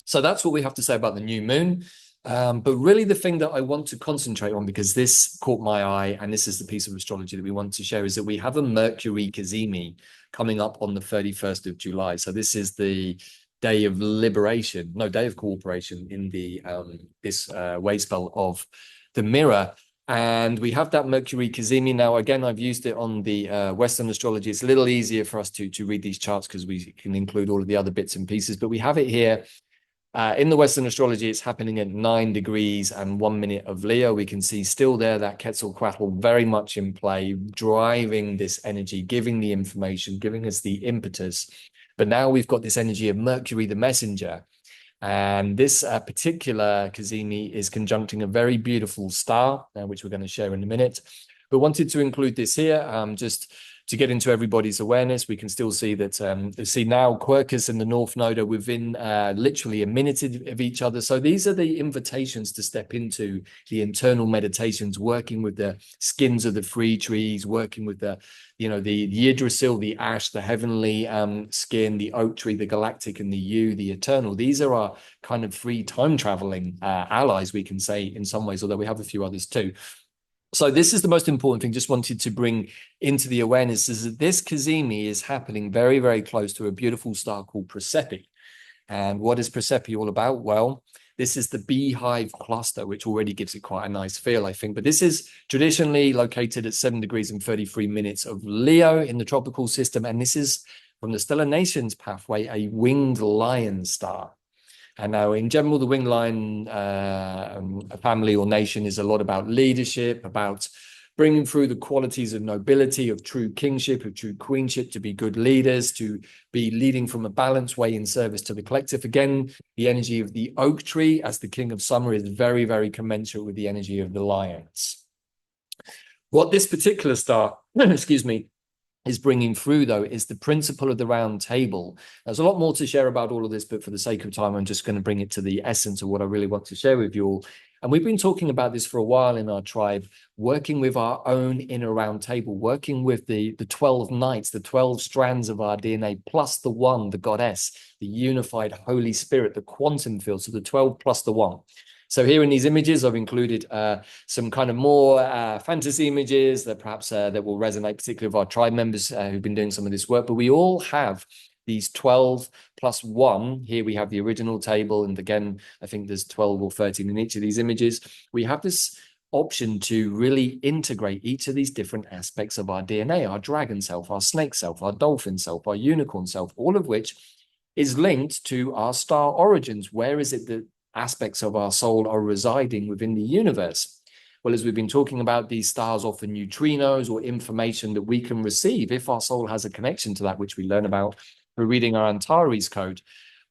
So that's what we have to say about the new moon. But really the thing that I want to concentrate on, because this caught my eye, and this is the piece of astrology that we want to share, is that we have a Mercury Cazimi coming up on the 31st of July. So this is the day of liberation, no, day of cooperation in the this Wavespell of the mirror. And we have that Mercury Cazimi. Now, again, I've used it on the Western astrology. It's a little easier for us to read these charts because we can include all of the other bits and pieces, but we have it here. In the Western astrology, it's happening at 9 degrees and 1 minute of Leo. We can see still there that Quetzalcoatl very much in play, driving this energy, giving the information, giving us the impetus. But now we've got this energy of Mercury, the messenger. And this particular Cazimi is conjuncting a very beautiful star, which we're going to share in a minute. But wanted to include this here just to get into everybody's awareness. We can still see that, see now Quercus and the North Node are within literally a minute of each other. So these are the invitations to step into the internal meditations, working with the skins of the free trees, working with the, you know, the Yggdrasil, the ash, the heavenly skin, the oak tree, the galactic, and the yew, the eternal. These are our kind of free time traveling allies, we can say in some ways, although we have a few others too. So this is the most important thing, just wanted to bring into the awareness, is that this Cazimi is happening very, very close to a beautiful star called Persepi. And what is Persepi all about? Well, this is the beehive cluster, which already gives it quite a nice feel, I think. But this is traditionally located at 7 degrees and 33 minutes of Leo in the tropical system. And this is, from the stellar nations pathway, a winged lion star. And now, in general, the winged lion family or nation is a lot about leadership, about bringing through the qualities of nobility, of true kingship, of true queenship, to be good leaders, to be leading from a balanced way in service to the collective. Again, the energy of the oak tree as the king of summer is very, very commensurate with the energy of the lions. What this particular star, excuse me, is bringing through, though, is the principle of the round table. There's a lot more to share about all of this, but for the sake of time, I'm just going to bring it to the essence of what I really want to share with you all. And we've been talking about this for a while in our tribe, working with our own inner round table, working with the 12 knights, the 12 strands of our DNA, plus the one, the goddess, the unified Holy Spirit, the quantum field, so the 12 plus the one. So here in these images, I've included some kind of more fantasy images that perhaps that will resonate, particularly with our tribe members who've been doing some of this work. But we all have these 12 plus 1. Here we have the original table. And again, I think there's 12 or 13 in each of these images. We have this option to really integrate each of these different aspects of our DNA, our dragon self, our snake self, our dolphin self, our unicorn self, all of which is linked to our star origins. Where is it that aspects of our soul are residing within the universe? Well, as we've been talking about, these stars offer neutrinos or information that we can receive if our soul has a connection to that, which we learn about through reading our Antares code.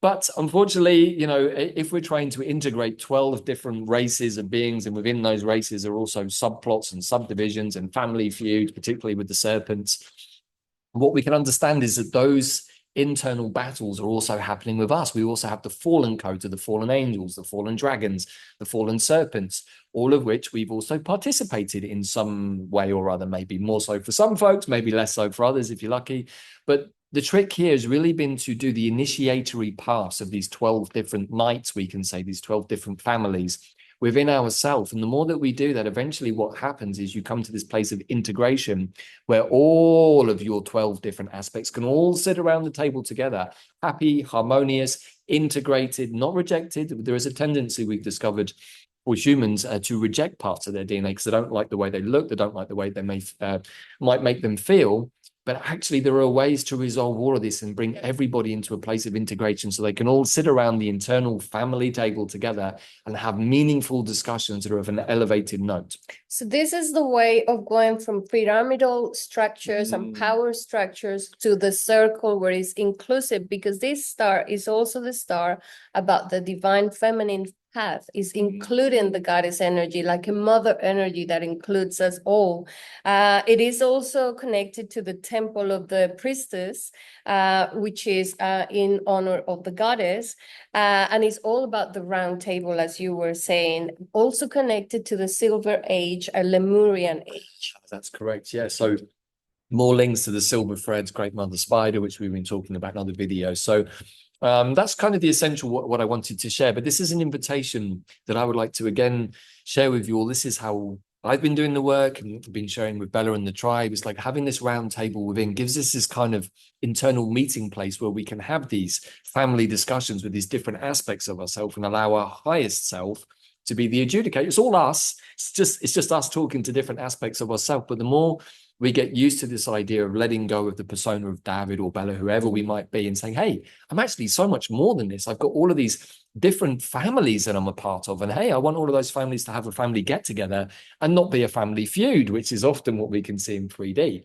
But unfortunately, you know, if we're trying to integrate 12 different races of beings, and within those races are also subplots and subdivisions and family feuds, particularly with the serpents, what we can understand is that those internal battles are also happening with us. We also have the fallen codes of the fallen angels, the fallen dragons, the fallen serpents, all of which we've also participated in some way or other, maybe more so for some folks, maybe less so for others if you're lucky. But the trick here has really been to do the initiatory paths of these 12 different knights, we can say, these 12 different families within ourselves. And the more that we do that, eventually what happens is you come to this place of integration where all of your 12 different aspects can all sit around the table together, happy, harmonious, integrated, not rejected. There is a tendency we've discovered for humans to reject parts of their DNA because they don't like the way they look, they don't like the way they might make them feel. But actually, there are ways to resolve all of this and bring everybody into a place of integration so they can all sit around the internal family table together and have meaningful discussions that are of an elevated note. So this is the way of going from pyramidal structures and power structures to the circle where it's inclusive, because this star is also the star about the divine feminine path, is including the goddess energy, like a mother energy that includes us all. It is also connected to the temple of the priestess, which is in honor of the goddess, and it's all about the round table, as you were saying, also connected to the Silver Age, a Lemurian age. That's correct, yeah. So more links to the silver threads, Great Mother Spider, which we've been talking about in other videos. So that's kind of the essential what I wanted to share. But this is an invitation that I would like to again share with you all. This is how I've been doing the work and been sharing with Bella and the tribe. It's like having this round table within gives us this kind of internal meeting place where we can have these family discussions with these different aspects of ourselves and allow our highest self to be the adjudicator. It's all us. It's just us talking to different aspects of ourselves. But the more we get used to this idea of letting go of the persona of David or Bella, whoever we might be, and saying, hey, I'm actually so much more than this. I've got all of these different families that I'm a part of. And hey, I want all of those families to have a family get together and not be a family feud, which is often what we can see in 3D.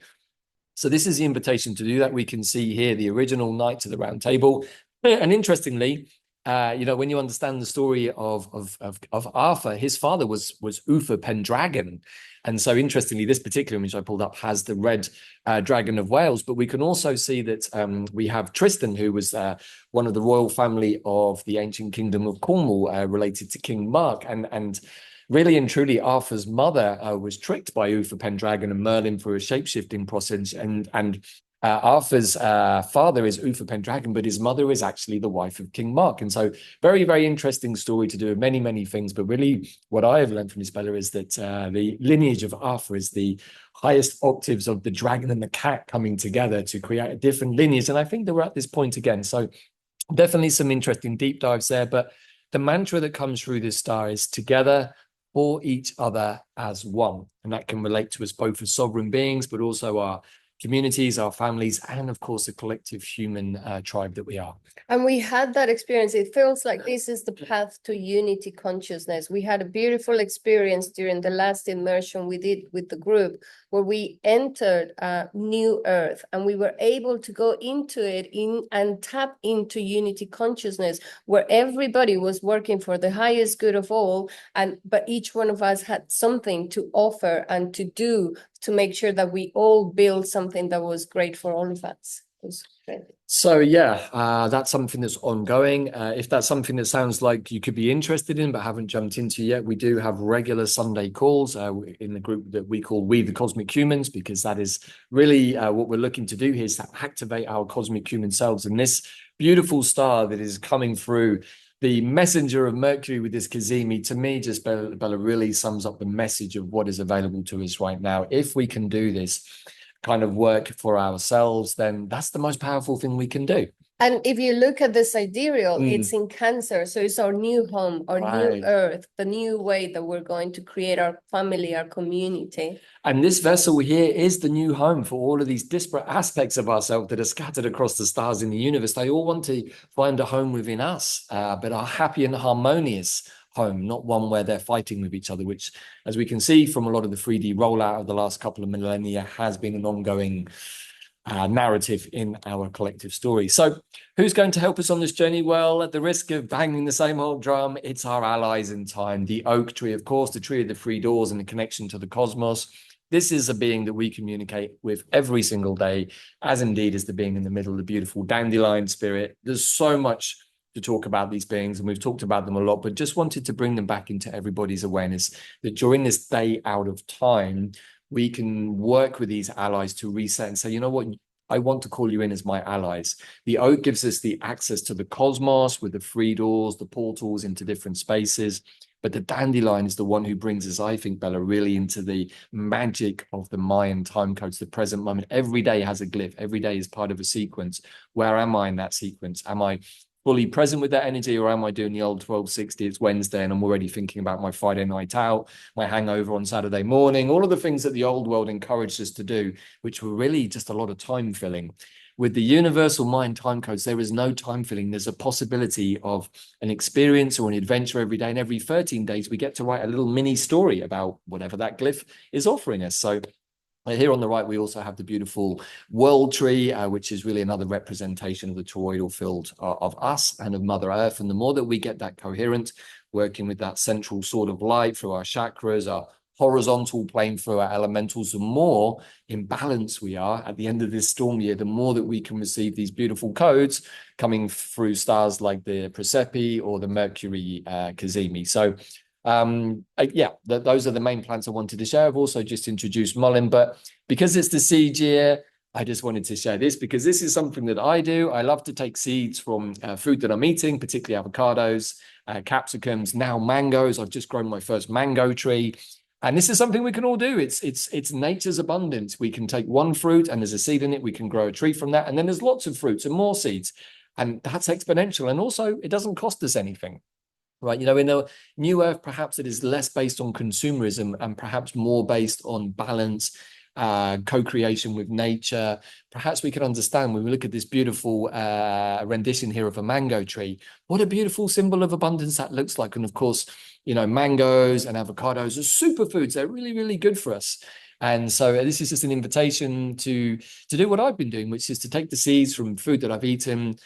So this is the invitation to do that. We can see here the original Knights of the Round Table. And interestingly, you know, when you understand the story of Arthur, his father was Uther Pendragon. And so interestingly, this particular image I pulled up has the red dragon of Wales, but we can also see that we have Tristan, who was one of the royal family of the ancient kingdom of Cornwall, related to King Mark. And really and truly, Arthur's mother was tricked by Uther Pendragon and Merlin for a shape-shifting process. And Arthur's father is Uther Pendragon, but his mother is actually the wife of King Mark. And so very, very interesting story to do with many, many things. But really what I have learned from this, Bella, is that the lineage of Arthur is the highest octaves of the dragon and the cat coming together to create a different lineage. And I think that we're at this point again. So definitely some interesting deep dives there. But the mantra that comes through this star is together for each other as one. And that can relate to us both as sovereign beings, but also our communities, our families, and of course, the collective human tribe that we are. And we had that experience. It feels like this is the path to unity consciousness. We had a beautiful experience during the last immersion we did with the group, where we entered a new earth and we were able to go into it and tap into unity consciousness, where everybody was working for the highest good of all. But each one of us had something to offer and to do to make sure that we all build something that was great for all of us. It was great. So yeah, that's something that's ongoing. If that's something that sounds like you could be interested in but haven't jumped into yet, we do have regular Sunday calls in the group that we call We the Cosmic Humans, because that is really what we're looking to do here, is to activate our cosmic human selves. And this beautiful star that is coming through, the messenger of Mercury with this Cazimi, to me, just Bella really sums up the message of what is available to us right now. If we can do this kind of work for ourselves, then that's the most powerful thing we can do. And if you look at the sidereal, it's in Cancer. So it's our new home, our new earth, the new way that we're going to create our family, our community. And this vessel here is the new home for all of these disparate aspects of ourselves that are scattered across the stars in the universe. They all want to find a home within us, but are happy and harmonious home, not one where they're fighting with each other, which, as we can see from a lot of the 3D rollout of the last couple of millennia, has been an ongoing narrative in our collective story. So who's going to help us on this journey? Well, at the risk of banging the same old drum, it's our allies in time. The oak tree, of course, the tree of the three doors and the connection to the cosmos. This is a being that we communicate with every single day, as indeed is the being in the middle, the beautiful dandelion spirit. There's so much to talk about these beings, and we've talked about them a lot, but just wanted to bring them back into everybody's awareness that during this day out of time, we can work with these allies to reset and say, you know what, I want to call you in as my allies. The oak gives us the access to the cosmos with the three doors, the portals into different spaces. But the dandelion is the one who brings us, I think, Bella, really into the magic of the Mayan time codes, the present moment. Every day has a glyph. Every day is part of a sequence. Where am I in that sequence? Am I fully present with that energy, or am I doing the old 1260? It's Wednesday and I'm already thinking about my Friday night out, my hangover on Saturday morning, all of the things that the old world encouraged us to do, which were really just a lot of time filling. With the universal mind time codes, there is no time filling. There's a possibility of an experience or an adventure every day. And every 13 days, we get to write a little mini story about whatever that glyph is offering us. So here on the right, we also have the beautiful world tree, which is really another representation of the toroidal field of us and of Mother Earth. And the more that we get that coherent, working with that central sword of light through our chakras, our horizontal plane through our elementals, the more in balance we are at the end of this storm year, the more that we can receive these beautiful codes coming through stars like the Persepi or the Mercury Cazimi. So yeah, those are the main plans I wanted to share. I've also just introduced Mullen, but because it's the seed year, I just wanted to share this because this is something that I do. I love to take seeds from food that I'm eating, particularly avocados, capsicums, now mangoes. I've just grown my first mango tree. And this is something we can all do. It's nature's abundance. We can take one fruit and there's a seed in it. We can grow a tree from that. And then there's lots of fruits and more seeds. And that's exponential. And also, it doesn't cost us anything. Right, you know, in the new earth, perhaps it is less based on consumerism and perhaps more based on balance, co-creation with nature. Perhaps we can understand when we look at this beautiful rendition here of a mango tree, what a beautiful symbol of abundance that looks like. And of course, you know, mangoes and avocados are superfoods. They're really, really good for us. And so this is just an invitation to do what I've been doing, which is to take the seeds from food that I've eaten,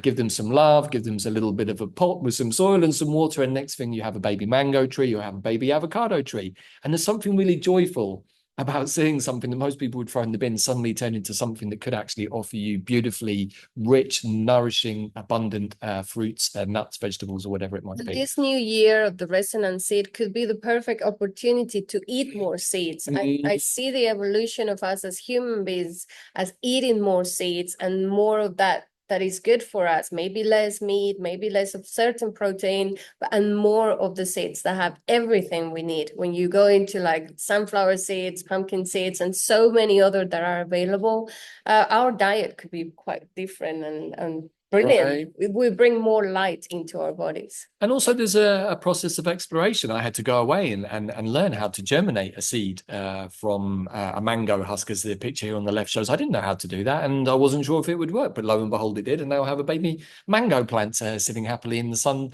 give them some love, give them a little bit of a pot with some soil and some water. And next thing you have a baby mango tree, you have a baby avocado tree. And there's something really joyful about seeing something that most people would throw in the bin suddenly turn into something that could actually offer you beautifully rich, nourishing, abundant fruits, nuts, vegetables, or whatever it might be. This new year of the resonance seed could be the perfect opportunity to eat more seeds. I see the evolution of us as human beings as eating more seeds and more of that is good for us. Maybe less meat, maybe less of certain protein, and more of the seeds that have everything we need. When you go into like sunflower seeds, pumpkin seeds, and so many other that are available, our diet could be quite different and Brilliant. Right. We bring more light into our bodies. And also there's a process of exploration. I had to go away and learn how to germinate a seed from a mango husk, as the picture here on the left shows. I didn't know how to do that, and I wasn't sure if it would work, but lo and behold, it did. And now I have a baby mango plant sitting happily in the sun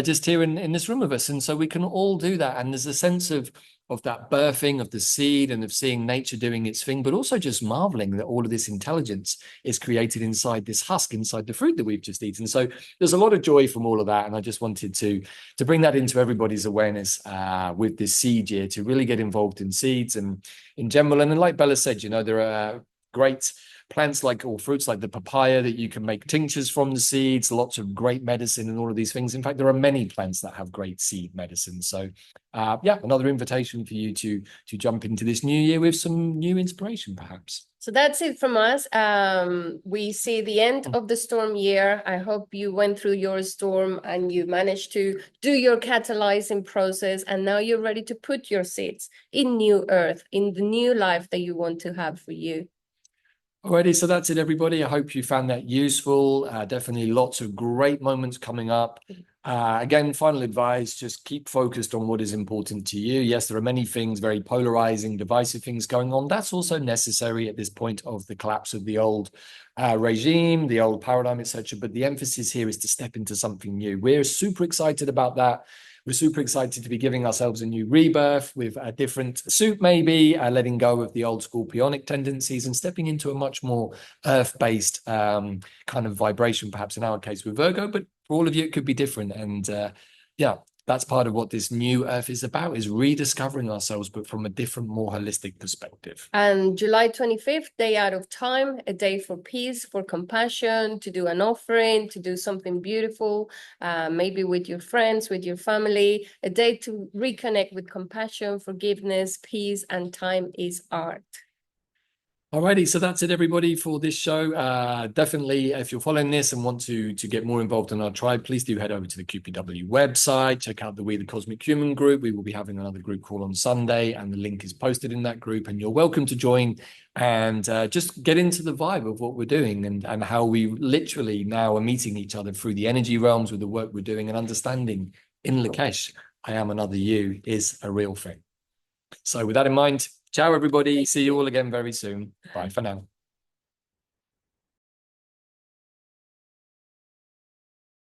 just here in this room with us. And so we can all do that. And there's a sense of that birthing of the seed and of seeing nature doing its thing, but also just marveling that all of this intelligence is created inside this husk, inside the fruit that we've just eaten. So there's a lot of joy from all of that. And I just wanted to bring that into everybody's awareness with this seed year, to really get involved in seeds and in general. And then, like Bella said, you know, there are great plants or fruits like the papaya that you can make tinctures from the seeds, lots of great medicine and all of these things. In fact, there are many plants that have great seed medicine. So yeah, another invitation for you to jump into this new year with some new inspiration, perhaps. So that's it from us. We see the end of the storm year. I hope you went through your storm and you managed to do your catalyzing process. And now you're ready to put your seeds in new earth, in the new life that you want to have for you. Alrighty, so that's it, everybody. I hope you found that useful. Definitely lots of great moments coming up. Again, final advice, just keep focused on what is important to you. Yes, there are many things, very polarizing, divisive things going on. That's also necessary at this point of the collapse of the old regime, the old paradigm, etc. But the emphasis here is to step into something new. We're super excited about that. We're super excited to be giving ourselves a new rebirth with a different suit, maybe letting go of the old scorpionic tendencies and stepping into a much more earth-based kind of vibration, perhaps in our case with Virgo, but for all of you, it could be different. And yeah, that's part of what this new earth is about, is rediscovering ourselves, but from a different, more holistic perspective. And July 25th, day out of time, a day for peace, for compassion, to do an offering, to do something beautiful, maybe with your friends, with your family, a day to reconnect with compassion, forgiveness, peace, and time is art. Alrighty, so that's it, everybody, for this show. Definitely, if you're following this and want to get more involved in our tribe, please do head over to the QPW website, check out the We the Cosmic Human group. We will be having another group call on Sunday, and the link is posted in that group, and you're welcome to join and just get into the vibe of what we're doing and how we literally now are meeting each other through the energy realms with the work we're doing, and understanding in Lakesh, I am another you is a real thing. So with that in mind, ciao, everybody. See you all again very soon. Bye for now.